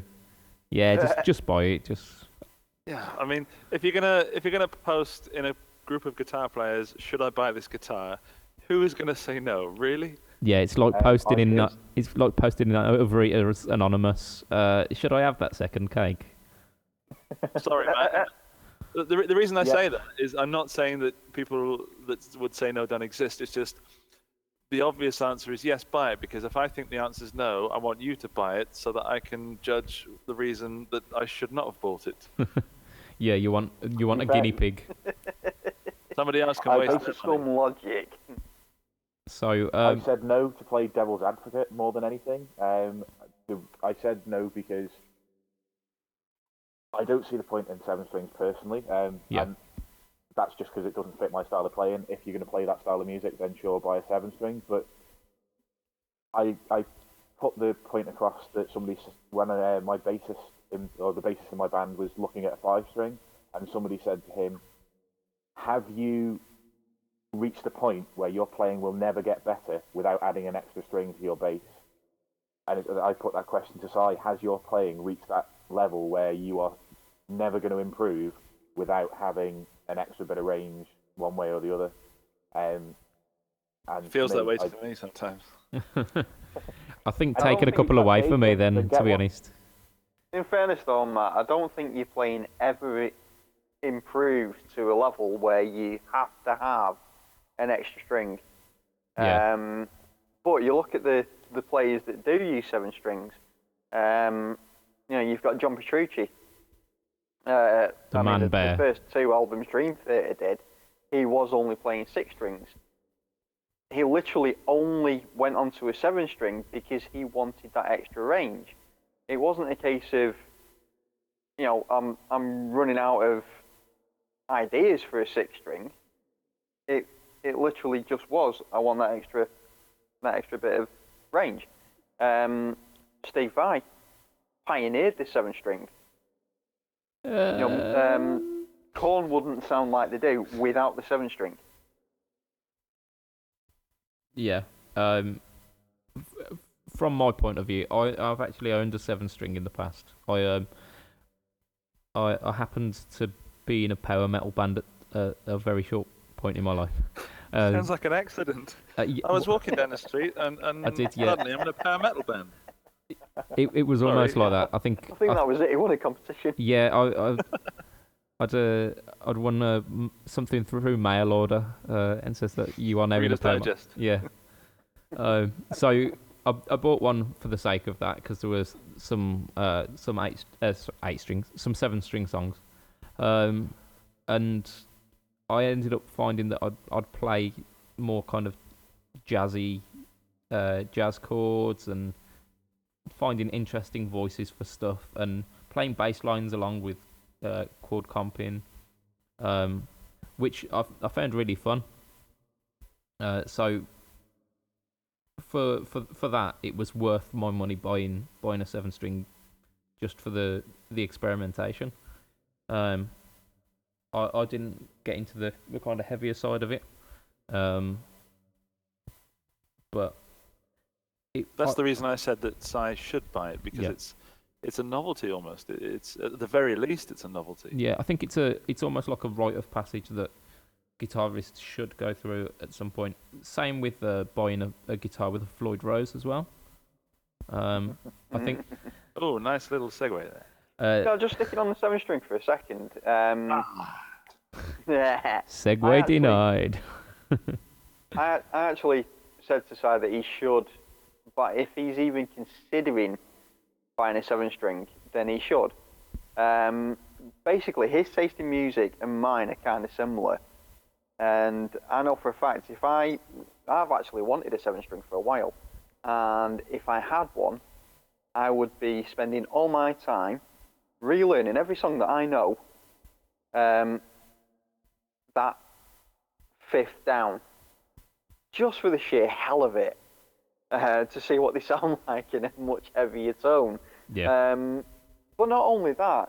Yeah, just buy it. Just Yeah, I mean, if you're gonna post in a group of guitar players, should I buy this guitar? Who is gonna say no? Really? yeah, it's like posting in ideas. it's like posting in Overeaters Anonymous. Should I have that second cake? Sorry, man. The reason I Yeah. say that is I'm not saying that people that would say no don't exist. It's just the obvious answer is yes, buy it. Because if I think the answer is no, I want you to buy it so that I can judge the reason that I should not have bought it. Yeah, you want a fair- guinea pig. Somebody else can I waste hope their it's money. Some logic. So I said no to play devil's advocate more than anything. I said no because I don't see the point in 7 strings personally. Yeah. And that's just because it doesn't fit my style of playing. If you're going to play that style of music, then sure, buy a 7 string. But I put the point across that when my bassist the bassist in my band was looking at a 5 string, and somebody said to him, "Have you reached a point where your playing will never get better without adding an extra string to your bass?" And I put that question to Sai: has your playing reached that level where you are never going to improve without having an extra bit of range one way or the other? And Feels to that me, way to me sometimes. I think I don't taking a think couple it's away that for me big, then, but to get be one. honest. In fairness, though, Matt, I don't think your playing ever improves to a level where you have to have an extra string. Yeah. But you look at the players that do use 7 strings. You've got John Petrucci. Man Bear. The first 2 albums Dream Theater did, he was only playing 6 strings. He literally only went onto a 7 string because he wanted that extra range. It wasn't a case of, I'm running out of ideas for a 6 string. It literally just was, I want that extra bit of range. Steve Vai pioneered the 7 string. Korn wouldn't sound like they do without the 7 string. Yeah. From my point of view, I've actually owned a 7 string in the past. I happened to be in a power metal band at a very short point in my life. Sounds like an accident. I was walking down the street and I did, yeah. suddenly I'm in a power metal band. It was almost Sorry. like that. I think that was it. He won a competition. yeah, I'd won something through mail order, and says that you are now in a Reader's power. Digest. Yeah. So I bought one for the sake of that because there was some 8 strings, some 7 string songs, and I ended up finding that I'd play more kind of jazzy, jazz chords and finding interesting voices for stuff and playing bass lines along with chord comping, which I found really fun. So for that, it was worth my money buying a 7 string just for the experimentation. I didn't get into the kind of heavier side of it, but That's the reason I said that Sai should buy it, because Yeah. it's a novelty almost. It's at the very least it's a novelty. Yeah, I think it's almost like a rite of passage that guitarists should go through at some point. Same with buying a guitar with a Floyd Rose as well. I think. Oh, nice little segue there. Just sticking on the 7 string for a second. Segue denied. I actually said to Sai that he should, but if he's even considering buying a 7 string, then he should. basically his taste in music and mine are kind of similar. And I know for a fact, I've actually wanted a 7-string for a while, and if I had one, I would be spending all my time relearning every song that I know, that fifth down, just for the sheer hell of it, to see what they sound like in a much heavier tone. Yeah. But not only that,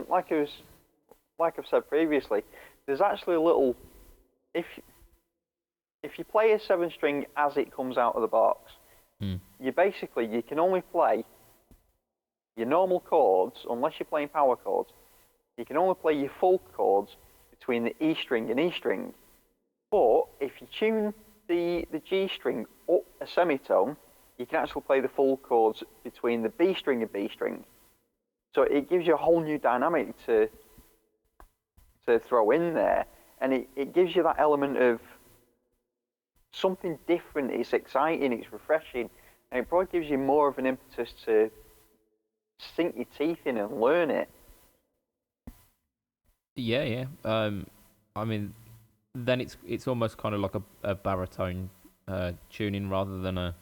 like I've said previously, there's actually a little, if you play a 7-string as it comes out of the box, you can only play your normal chords, unless you're playing power chords. You can only play your full chords between the E string and E string. But if you tune the G string up a semitone, you can actually play the full chords between the B string and B string. So it gives you a whole new dynamic to throw in there, and it gives you that element of something different. It's exciting, it's refreshing, and it probably gives you more of an impetus to sink your teeth in and learn it. Yeah. I mean, then it's almost kind of like a baritone tuning rather than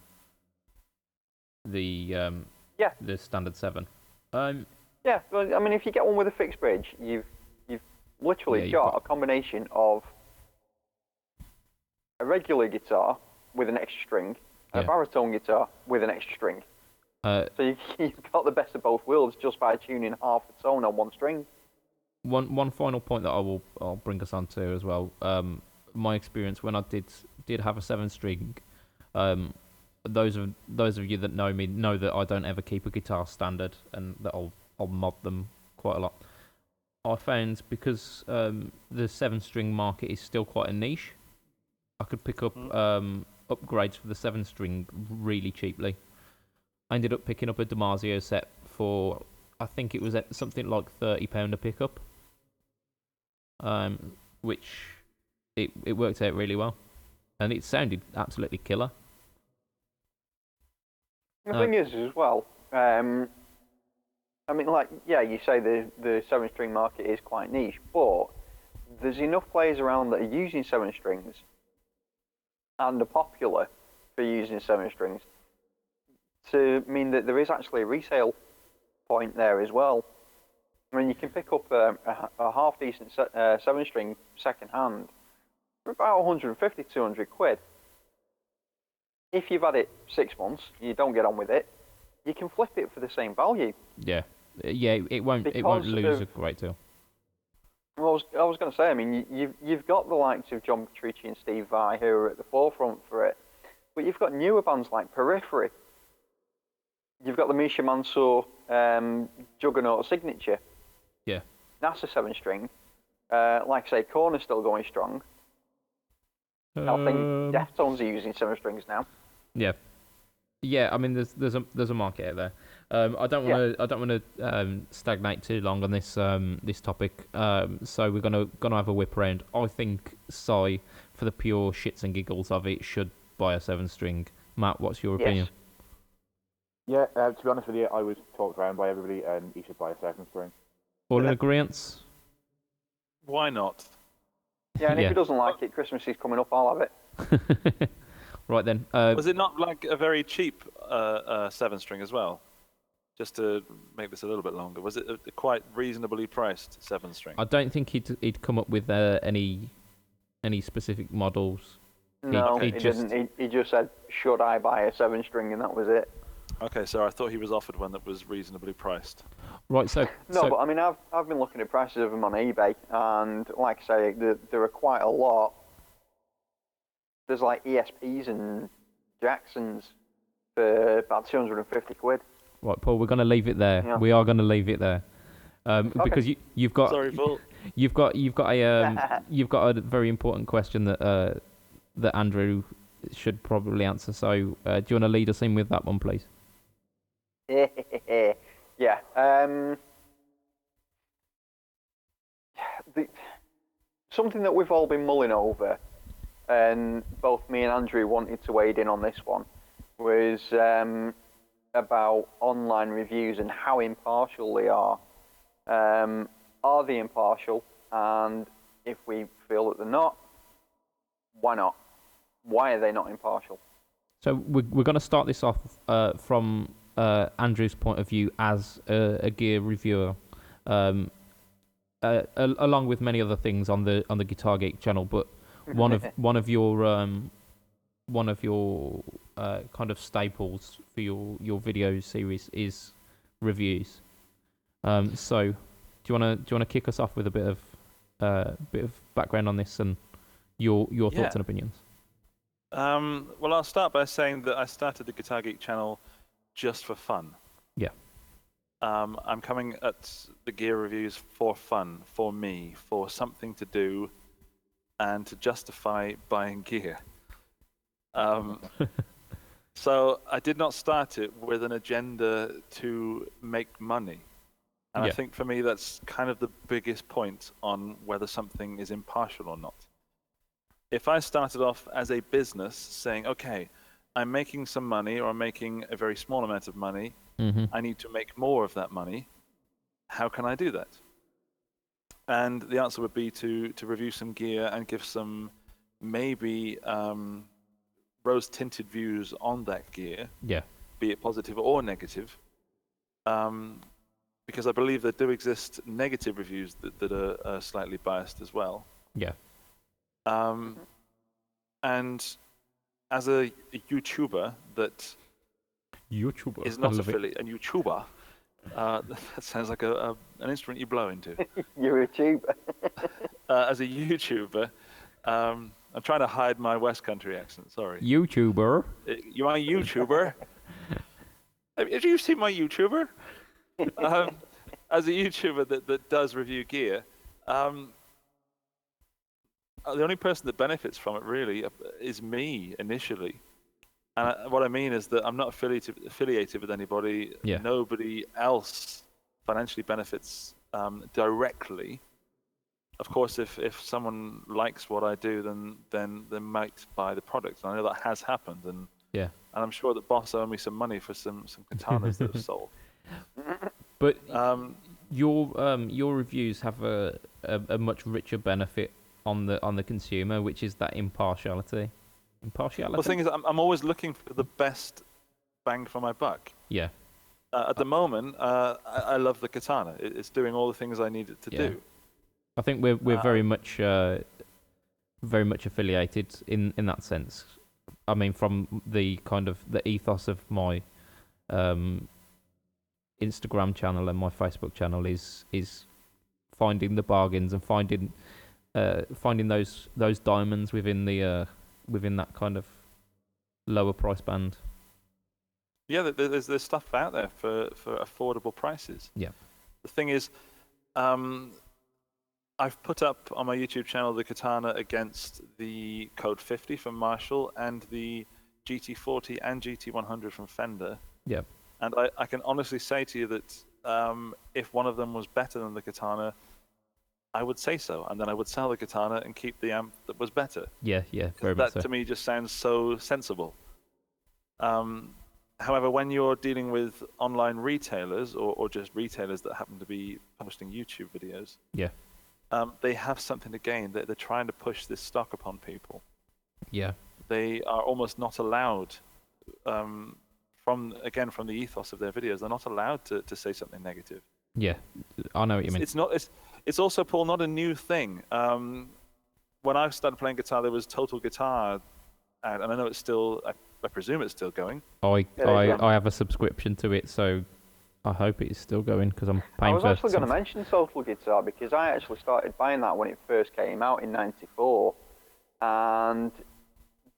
the standard 7. Yeah, well, I mean, if you get one with a fixed bridge, you've literally got a combination of a regular guitar with an extra string and a baritone guitar with an extra string. So you've got the best of both worlds just by tuning half a tone on one string. One final point that I'll bring us on to as well. My experience when I did have a 7-string. Those of you that know me know that I don't ever keep a guitar standard, and that I'll mod them quite a lot. I found because the 7-string market is still quite a niche, I could pick up upgrades for the 7-string really cheaply. I ended up picking up a Damasio set for, I think it was at something like £30 a pickup, which it worked out really well, and it sounded absolutely killer. The thing is, as well, I mean, you say the 7-string market is quite niche, but there's enough players around that are using 7-strings and are popular for using 7-strings to mean that there is actually a resale point there as well. I mean, you can pick up a half-decent 7-string second-hand for about 150, 200 quid. If you've had it 6 months, you don't get on with it, you can flip it for the same value. Yeah, it won't lose a great deal. Well, I was going to say, I mean, you've got the likes of John Petrucci and Steve Vai who are at the forefront for it, but you've got newer bands like Periphery. You've got the Misha Mansour Juggernaut Signature. Yeah. That's a 7-string. Like I say, Korn's still going strong. I think Deftones are using 7-strings now. Yeah. I mean, there's a market out there. I don't want to stagnate too long on this topic. So we're gonna have a whip around. I think Sai, for the pure shits and giggles of it, should buy a 7-string. Matt, what's your opinion? Yeah, to be honest with you, I was talked around by everybody, and he should buy a 7-string. All in agreement? Why not? Yeah, and if he doesn't like it, Christmas is coming up, I'll have it. Right then. Was it not like a very cheap 7-string as well? Just to make this a little bit longer, was it a quite reasonably priced 7-string? I don't think he'd come up with any specific models. No, he didn't. He just said, "Should I buy a 7-string?" and that was it. Okay, so I thought he was offered one that was reasonably priced. Right, so... No, but I mean, I've been looking at prices of them on eBay, and like I say, there are quite a lot. There's like ESPs and Jacksons for about 250 quid. Right, Paul, we're going to leave it there. Yeah. We are going to leave it there. Because you've got... Sorry, Paul. You've got a very important question that Andrew should probably answer. So, do you want to lead us in with that one, please? Yeah. Something that we've all been mulling over, and both me and Andrew wanted to wade in on this one, was about online reviews and how impartial they are. are they impartial? And if we feel that they're not, why not? Why are they not impartial? So we're going to start this off from Andrew's point of view as a gear reviewer, along with many other things on the Guitar Geek channel. But one of your kind of staples for your video series is reviews. So do you wanna kick us off with a bit of background on this and your thoughts and opinions? Well, I'll start by saying that I started the Guitar Geek channel just for fun. Yeah. I'm coming at the gear reviews for fun, for me, for something to do, and to justify buying gear. So I did not start it with an agenda to make money. And I think for me that's kind of the biggest point on whether something is impartial or not. If I started off as a business saying, okay, I'm making some money or I'm making a very small amount of money, I need to make more of that money, how can I do that? And the answer would be to review some gear and give some maybe rose-tinted views on that gear, be it positive or negative, because I believe there do exist negative reviews that are slightly biased as well. Yeah. And as a YouTuber that is not affiliated, a YouTuber, that sounds like an instrument you blow into. You're a tuber. As a YouTuber, I'm trying to hide my West Country accent, sorry. YouTuber? You are a YouTuber? Have you seen my YouTuber? As a YouTuber that does review gear, the only person that benefits from it really is me initially. And what I mean is that I'm not affiliated with anybody. Yeah. Nobody else financially benefits directly. Of course, if someone likes what I do, then they might buy the product. And I know that has happened, and I'm sure that Boss owed me some money for some katanas that have sold. But your reviews have a much richer benefit on the consumer, which is that impartiality. Well, the thing is, I'm always looking for the best bang for my buck. Yeah. At the moment, I love the katana. It's doing all the things I need it to do. I think we're very much affiliated in that sense. I mean, from the kind of the ethos of my Instagram channel and my Facebook channel is finding the bargains and finding those diamonds within that kind of lower price band. Yeah, there's stuff out there for affordable prices. Yeah. The thing is, I've put up on my YouTube channel the katana against the Code 50 from Marshall and the GT40 and GT100 from Fender. Yeah. And I can honestly say to you that if one of them was better than the katana, I would say so, and then I would sell the katana and keep the amp that was better. Yeah, very much so. That to me just sounds so sensible. However, when you're dealing with online retailers or just retailers that happen to be posting YouTube videos, they have something to gain. They're trying to push this stock upon people. Yeah. They are almost not allowed, from the ethos of their videos, they're not allowed to say something negative. Yeah, I know what you mean. It's also, Paul, not a new thing. When I started playing guitar, there was Total Guitar, and I know it's still. I presume it's still going. I have a subscription to it, so I hope it is still going because I'm paying. I was actually going to mention Total Guitar because I actually started buying that when it first came out in '94, and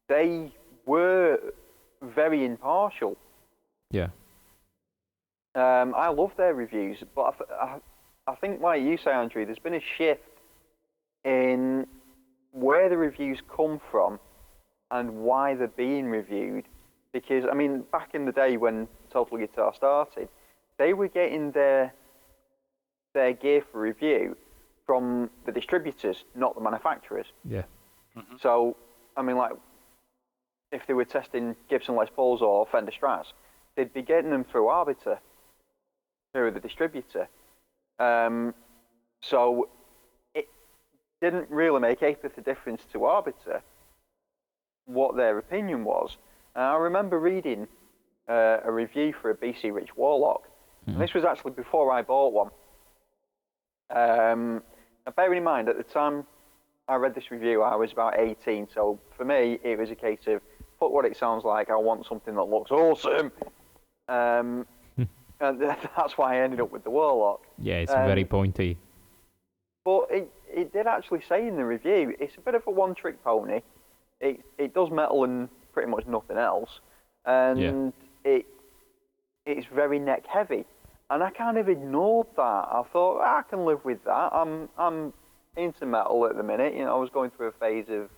they were very impartial. Yeah. I love their reviews, but I think, like you say, Andrew, there's been a shift in where the reviews come from and why they're being reviewed. Because, I mean, back in the day when Total Guitar started, they were getting their gear for review from the distributors, not the manufacturers. Yeah. Mm-hmm. So, I mean, like, if they were testing Gibson Les Pauls or Fender Strats, they'd be getting them through Arbiter, through the distributor. So it didn't really make a bit of difference to Arbiter what their opinion was. And I remember reading a review for a BC Rich Warlock, and this was actually before I bought one. And bearing in mind, at the time I read this review, I was about 18, so for me, it was a case of, fuck what it sounds like, I want something that looks awesome. And that's why I ended up with the Warlock. Yeah, it's very pointy. But it did actually say in the review, it's a bit of a one-trick pony. It does metal and pretty much nothing else. And it's very neck heavy. And I kind of ignored that. I thought, I can live with that. I'm into metal at the minute. You know, I was going through a phase of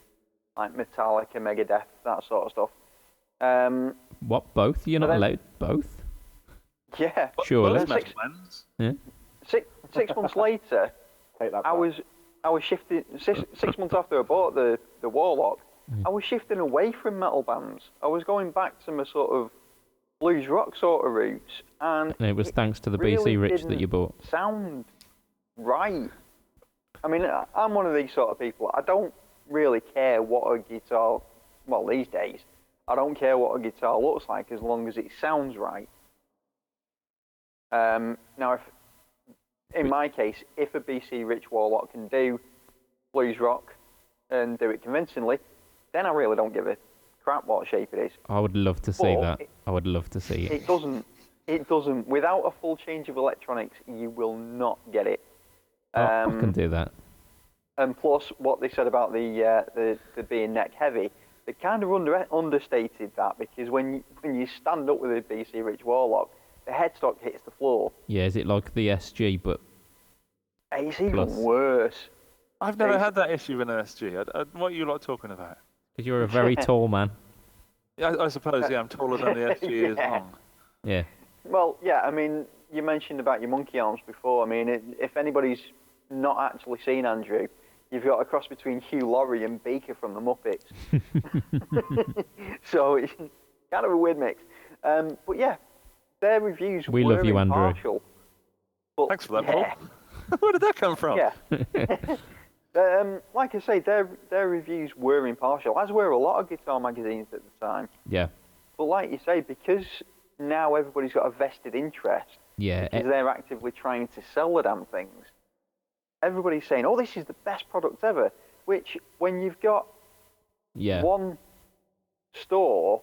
like Metallica, Megadeth, that sort of stuff. What, both? You're not allowed both? Yeah. Surely. Both metal bands. Yeah. 6 months later, Take that I was shifting 6 months after I bought the Warlock. I was shifting away from metal bands. I was going back to my sort of blues rock sort of roots, and it was thanks to the really BC Rich that didn't you bought. sound right. I mean, I'm one of these sort of people. I don't really care what a guitar. Well, these days, I don't care what a guitar looks like as long as it sounds right. Now, in my case, if a BC Rich Warlock can do blues rock and do it convincingly, then I really don't give a crap what shape it is. I would love to see that. I would love to see it. It doesn't. Without a full change of electronics, you will not get it. I can do that. And plus, what they said about the being neck heavy, they kind of understated that, because when you stand up with a BC Rich Warlock, the headstock hits the floor. Yeah, is it like the SG, but It's even Plus. worse. I've never had that issue with an SG. What are you lot talking about? because you're a very tall man. Yeah, I suppose, yeah, I'm taller than the SG is long. Yeah. Well, yeah, I mean, you mentioned about your monkey arms before. I mean, if anybody's not actually seen Andrew, you've got a cross between Hugh Laurie and Beaker from the Muppets. So it's kind of a weird mix. But yeah, their reviews We were love you, Andrew. impartial. But, Thanks for that, yeah, Paul. Where did that come from? Yeah. Like I say, their reviews were impartial, as were a lot of guitar magazines at the time. Yeah. But like you say, because now everybody's got a vested interest, Yeah. because they're actively trying to sell the damn things, everybody's saying, oh, this is the best product ever. Which, when you've got Yeah. one store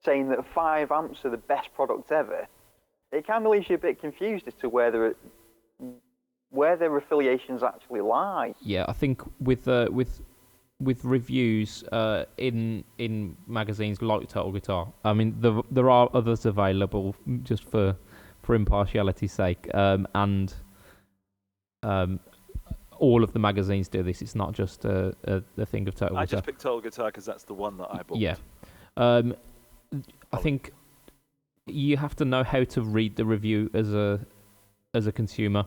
saying that 5 amps are the best product ever, it kind of leaves you a bit confused as to where their affiliations actually lie. Yeah, I think with reviews in magazines like Total Guitar, I mean there are others available just for impartiality's sake, and all of the magazines do this. It's not just a thing of Total Guitar. I just picked Total Guitar because that's the one that I bought. Yeah, I think you have to know how to read the review as a consumer.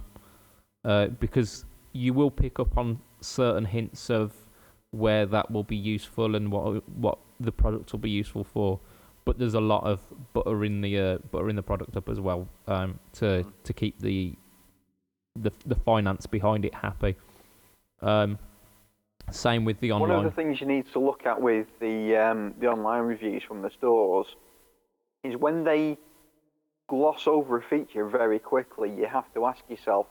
Because you will pick up on certain hints of where that will be useful and what the product will be useful for, but there's a lot of butter in the product up as well, to keep the finance behind it happy. Same with the online. One of the things you need to look at with the online reviews from the stores is when they gloss over a feature very quickly, you have to ask yourself,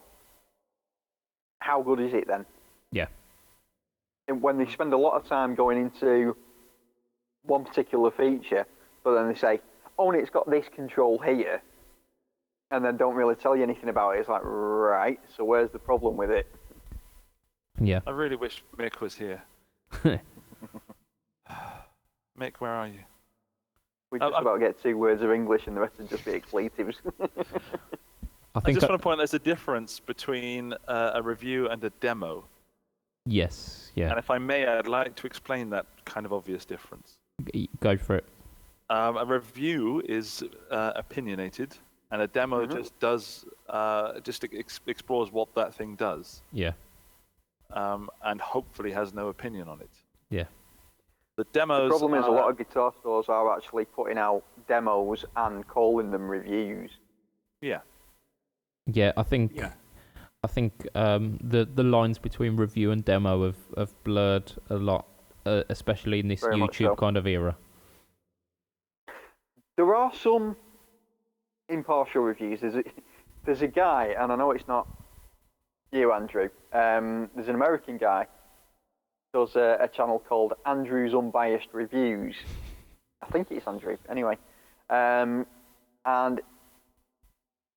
how good is it then? Yeah. And when they spend a lot of time going into one particular feature, but then they say, oh, and it's got this control here, and then don't really tell you anything about it, it's like, right, so where's the problem with it? Yeah. I really wish Mick was here. Mick, where are you? We just about get 2 words of English and the rest would just be expletives. I just want to point out there's a difference between a review and a demo. Yes. Yeah. And if I may, I'd like to explain that kind of obvious difference. Go for it. A review is opinionated, and a demo just does explores what that thing does. Yeah. And hopefully has no opinion on it. Yeah. The demos. The problem is a lot of guitar stores are actually putting out demos and calling them reviews. Yeah. Yeah, I think I think the lines between review and demo have blurred a lot, especially in this Very much YouTube so. kind of era. There are some impartial reviews. There's a guy, and I know it's not you, Andrew. There's an American guy does a channel called Andrew's Unbiased Reviews. I think it's Andrew. Anyway, and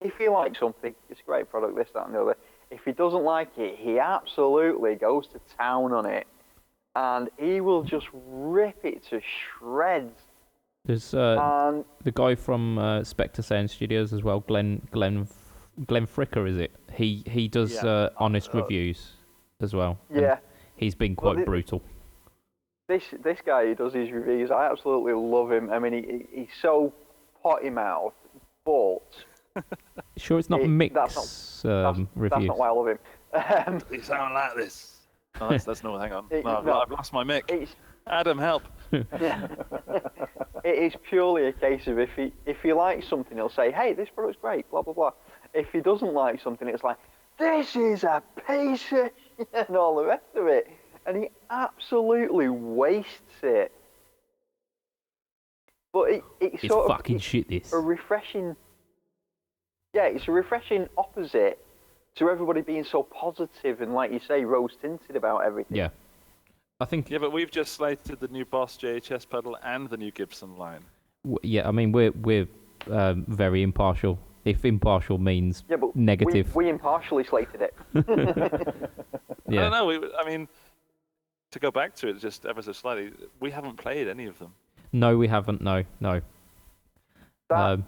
if he likes something, it's a great product, this, that, and the other. If he doesn't like it, he absolutely goes to town on it, and he will just rip it to shreds. There's And the guy from Spectre Sound Studios as well, Glenn Fricker, is it? He does honest reviews as well. and yeah, he's been Well, quite brutal. this guy who does his reviews, I absolutely love him. I mean, he's so potty mouthed, but Sure, it's not It- mix that's reviews. that's not why I love him. You sound like this. Oh, that's no. Hang on. It- No, no. I've lost my mic. It's Adam, help. it is purely a case of if he likes something, he'll say, "Hey, this product's great," blah blah blah. If he doesn't like something, it's like, "This is a piece of shit," and all the rest of it. And he absolutely wastes it. But it's It's sort of fucking shit. This. a refreshing. Yeah, it's a refreshing opposite to everybody being so positive and, like you say, rose tinted about everything. Yeah, I think. Yeah, but we've just slated the new Boss JHS pedal and the new Gibson line. Yeah, I mean we're very impartial. If impartial means Yeah, but negative. we impartially slated it. I Yeah. don't know. I mean, to go back to it just ever so slightly, we haven't played any of them. No, we haven't. No. That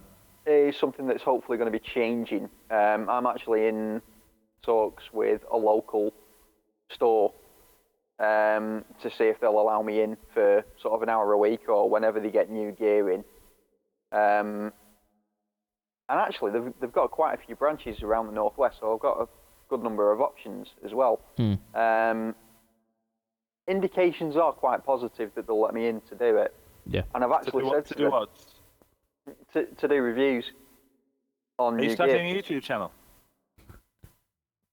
is something that's hopefully going to be changing. I'm actually in talks with a local store to see if they'll allow me in for sort of an hour a week or whenever they get new gear in. And actually, they've got quite a few branches around the northwest, so I've got a good number of options as well. Indications are quite positive that they'll let me in to do it. Yeah. And I've actually said To to do them what? to do reviews on Are new you starting gear. a YouTube channel?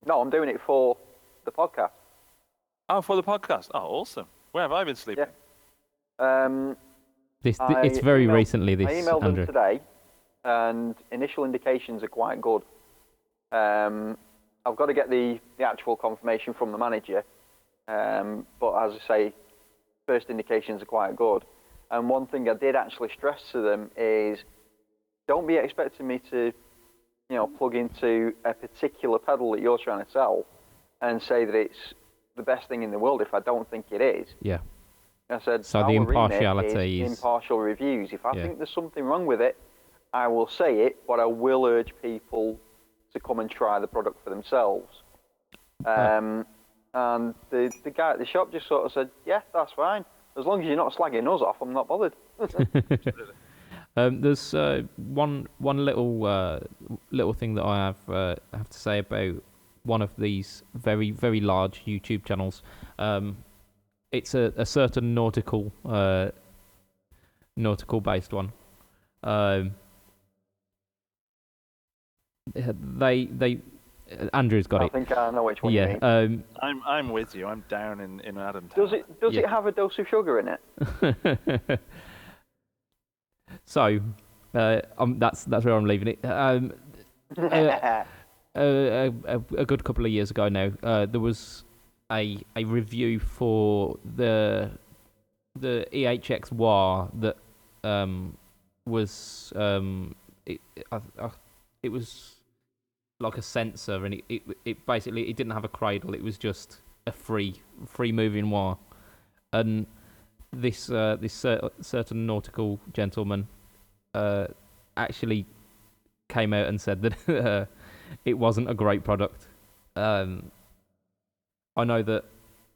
No, I'm doing it for the podcast. Oh, for the podcast. Oh, awesome. Where have I been sleeping? It's very recently. This I emailed Andrew. them today, and initial indications are quite good. I've got to get the actual confirmation from the manager, but as I say, first indications are quite good. And one thing I did actually stress to them is, don't be expecting me to, plug into a particular pedal that you're trying to sell and say that it's the best thing in the world if I don't think it is. Yeah. I said, So the our remit impartiality is- impartial reviews. If I Yeah. think there's something wrong with it, I will say it, but I will urge people to come and try the product for themselves. And the guy at the shop just sort of said, yeah, that's fine. As long as you're not slagging us off, I'm not bothered. There's one little thing that I have to say about one of these very, very large YouTube channels. It's a certain nautical based one. They Andrew's got I it. think I know which one you Yeah. mean. I'm with you. I'm down in Adam Does Town. it Yeah. have a dose of sugar in it? So that's where I'm leaving it. A good couple of years ago now, there was a review for the EHX WAR that was it was like a sensor, and it basically it didn't have a cradle. It was just a free moving wire, and this certain nautical gentleman actually came out and said that it wasn't a great product. I know that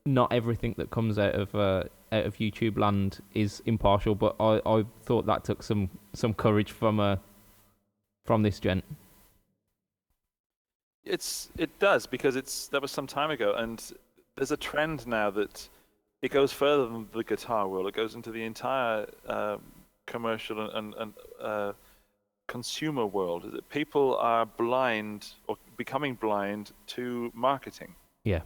not everything that comes out of YouTube land is impartial, but I thought that took some courage from this gent. It does, because that was some time ago, and there's a trend now that it goes further than the guitar world. It goes into the entire commercial and consumer world is that people are blind or becoming blind to marketing, Yeah.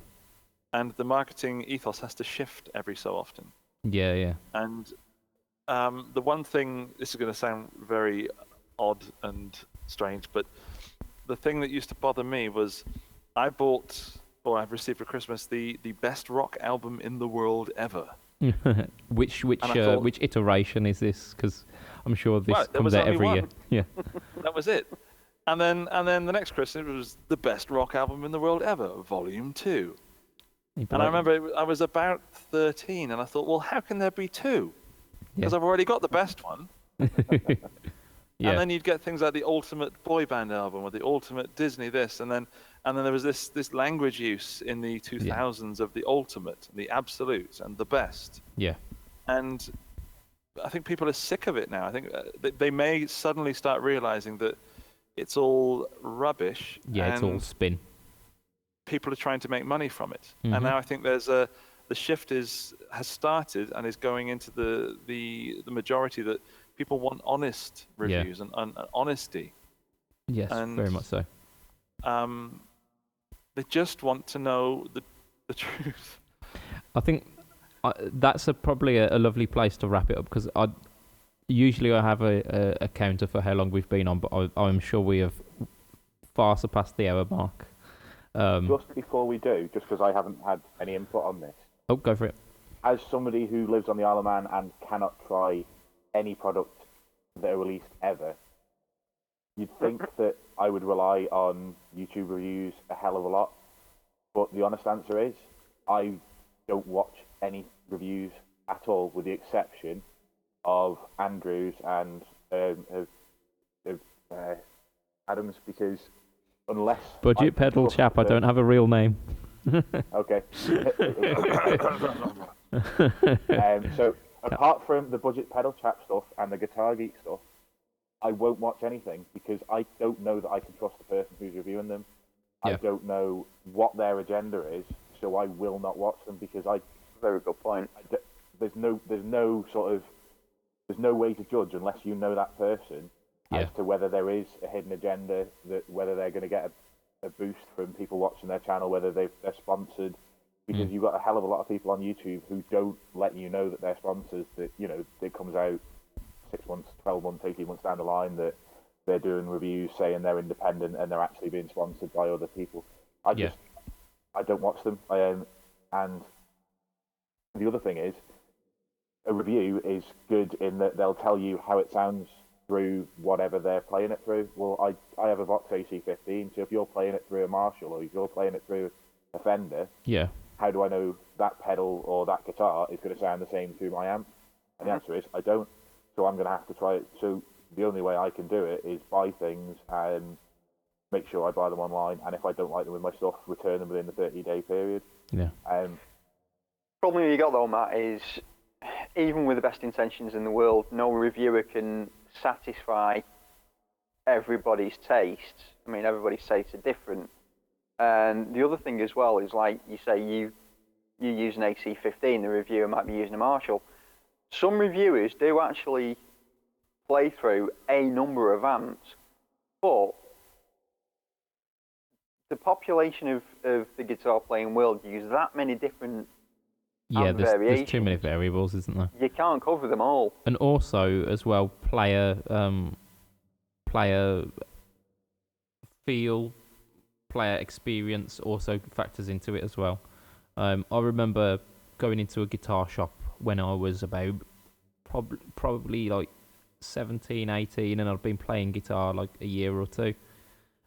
and the marketing ethos has to shift every so often. Yeah. And the one thing, this is going to sound very odd and strange, but the thing that used to bother me was I bought, or I've received for Christmas, the best rock album in the world ever. which And I thought- which iteration is this? Because I'm sure this Well, there comes was out only every year. one. Yeah. That was it. And then the next Christmas was the best rock album in the world ever, Volume 2. And I remember I was about 13, and I thought, well, how can there be two? Because Yeah. I've already got the best one. Yeah. And then you'd get things like the ultimate boy band album or the ultimate Disney this, and then there was this language use in the 2000s of the ultimate, the absolute, and the best. Yeah. And I think people are sick of it now. I think they may suddenly start realizing that it's all rubbish. Yeah. It's all and spin. people are trying to make money from it. Mhm. And now I think the shift has started and is going into the majority that people want honest reviews and honesty. Yes. and- Very much so. They just want to know the truth. I think that's probably a lovely place to wrap it up, because usually I have a counter for how long we've been on, but I'm sure we have far surpassed the hour mark. Just before we do, just because I haven't had any input on this, Oh, go for it. as somebody who lives on the Isle of Man and cannot try any product that are released ever, you'd think that I would rely on YouTube reviews a hell of a lot. But the honest answer is, I don't watch any reviews at all, with the exception of Andrews and Adams, because unless Budget pedal trust chap. I them- don't have a real name. Okay. So apart from the Budget Pedal Chap stuff and the Guitar Geek stuff, I won't watch anything because I don't know that I can trust the person who's reviewing them. I Yeah. don't know what their agenda is, so I will not watch them because Very good point. there's no way to judge unless you know that person Yeah. as to whether there is a hidden agenda, that whether they're going to get a boost from people watching their channel, whether they're sponsored, because you've got a hell of a lot of people on YouTube who don't let you know that they're sponsors, that, you know, it comes out 6 months, 12 months, 18 months down the line that they're doing reviews saying they're independent and they're actually being sponsored by other people. I don't watch them. And the other thing is, a review is good in that they'll tell you how it sounds through whatever they're playing it through. Well, I have a Vox AC15, so if you're playing it through a Marshall or if you're playing it through a Fender, Yeah. how do I know that pedal or that guitar is going to sound the same through my amp? And the answer is, I don't. So I'm going to have to try it. So the only way I can do it is buy things and make sure I buy them online. And if I don't like them with my stuff, return them within the 30-day period. Yeah. Problem you got though, Matt, is even with the best intentions in the world, no reviewer can satisfy everybody's tastes. I mean, everybody's tastes are different. And the other thing as well is, like you say, you use an AC15, the reviewer might be using a Marshall. Some reviewers do actually play through a number of amps, but the population of the guitar playing world use that many different Yeah. amp There's too variations. many variables, isn't there? You can't cover them all. And also, as well, player feel, player experience also factors into it as well. I remember going into a guitar shop when I was about probably like 17, 18, and I'd been playing guitar like a year or two.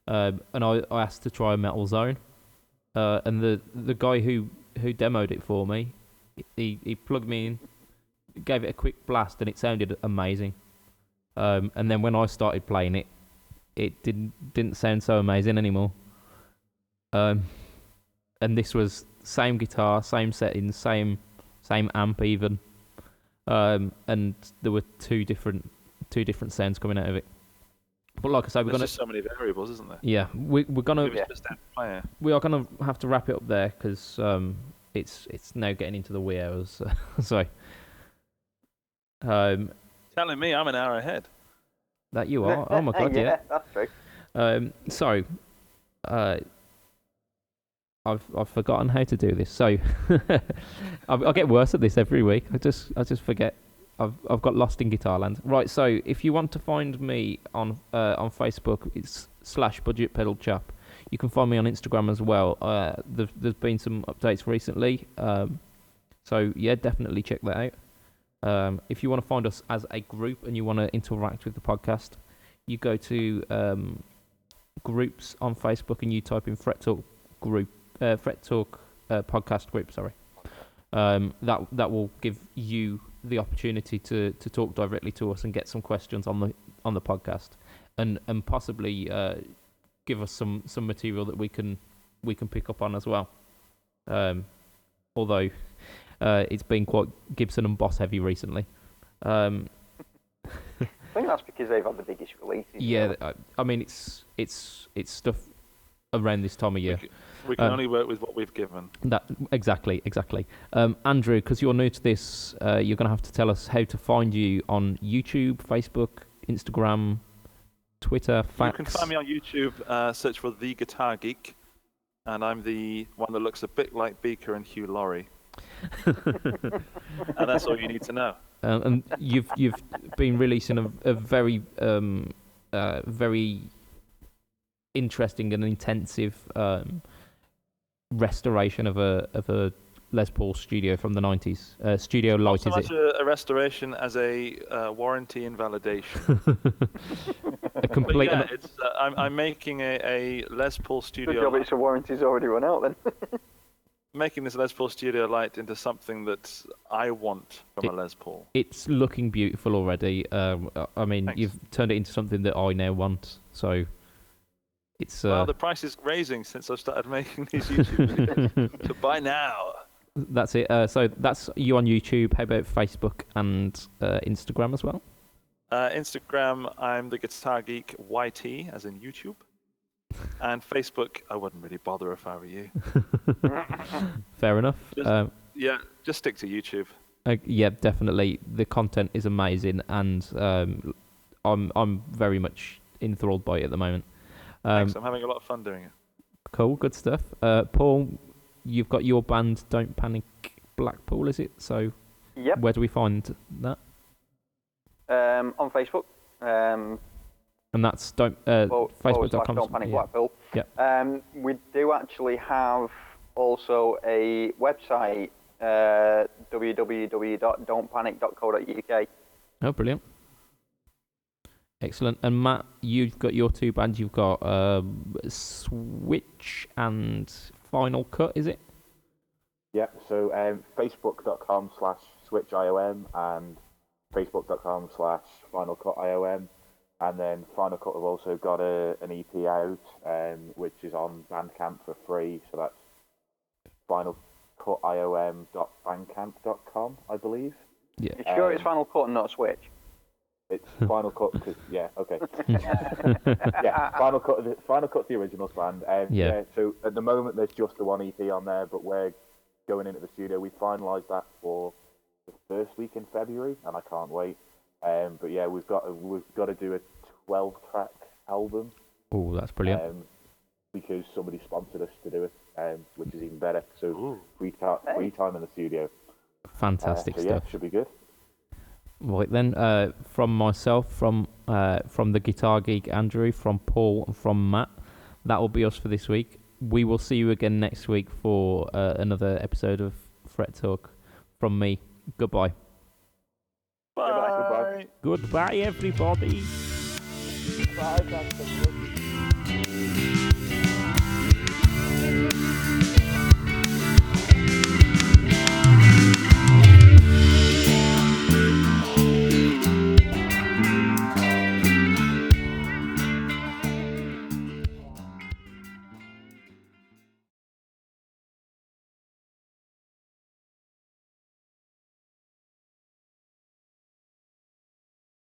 And I asked to try Metal Zone, and the guy who demoed it for me, he plugged me in, gave it a quick blast, and it sounded amazing. And then when I started playing it, it didn't sound so amazing anymore. And this was same guitar, same settings, same amp even, and there were two different sounds coming out of it. But like I say, There's just so many variables, isn't there? we're gonna Maybe it's just that player. we are gonna have to wrap it up there because it's now getting into the wee hours. So Telling me I'm an hour ahead. That you are? Oh my god, yeah. That's true. So, I've forgotten how to do this. So, I get worse at this every week. I just forget. I've got lost in Guitarland. Right. So, if you want to find me on Facebook, it's /budgetpedalchap. You can find me on Instagram as well. There's been some updates recently. So yeah, definitely check that out. If you want to find us as a group and you want to interact with the podcast, you go to groups on Facebook and you type in Fret Talk group, Fret Talk podcast group. Sorry, that will give you the opportunity to talk directly to us and get some questions on the podcast, and possibly give us some material that we can pick up on as well. Although it's been quite Gibson and Boss heavy recently. I think that's because they've had the biggest releases. Yeah, I mean it's stuff around this time of year. We can only work with what we've given. That exactly. Andrew, because you're new to this, you're going to have to tell us how to find you on YouTube, Facebook, Instagram, Twitter, Fax. You can find me on YouTube. Search for The Guitar Geek, and I'm the one that looks a bit like Beaker and Hugh Laurie. And that's all you need to know. And you've been releasing a very very interesting and intensive restoration of a Les Paul Studio from the 90s. Studio Light, Not so is much it? a restoration as a warranty invalidation. A complete. But yeah, it's, I'm making a Les Paul Good Studio. job it's a warranty's already run out then. Making this Les Paul Studio Light into something that I want from a Les Paul. It's looking beautiful already. I mean, Thanks. you've turned it into something that I now want. So it's. Well, the price is raising since I've started making these YouTube videos. So buy now. That's it. So that's you on YouTube. How about Facebook and Instagram as well? Instagram, I'm the Guitar Geek YT, as in YouTube. And Facebook, I wouldn't really bother if I were you. Fair enough. Yeah, just stick to YouTube. Yeah, definitely. The content is amazing, and I'm very much enthralled by it at the moment. Thanks, I'm having a lot of fun doing it. Cool, good stuff. Paul, you've got your band Don't Panic Blackpool, is it? So Yep. where do we find that? On Facebook. And that's Facebook.com. Don't Panic Blackpool. Yeah. We do actually have also a website, www.don'tpanic.co.uk. Oh, brilliant. Excellent. And Matt, you've got your two bands. You've got Switch and Final Cut, is it? Yep, so facebook.com/switchiom and facebook.com/finalcutiom. And then Final Cut have also got an EP out, which is on Bandcamp for free. So that's finalcutiom.bandcamp.com, I believe. Yeah. You sure it's Final Cut and not Switch? It's Final Cut, cause, yeah, okay. Yeah, Final Cut's the originals band. Yeah. So at the moment there's just the one EP on there, but we're going into the studio. We finalised that for the first week in February, and I can't wait. But yeah, we've got to do a 12-track album. Oh, that's brilliant. Because somebody sponsored us to do it, which is even better. So Ooh. free time in the studio. Fantastic so stuff. Yeah, should be good. Right then, from myself, from the Guitar Geek Andrew, from Paul, and from Matt, that will be us for this week. We will see you again next week for another episode of Fret Talk. From me, goodbye. Bye. Goodbye. Goodbye, everybody. Bye.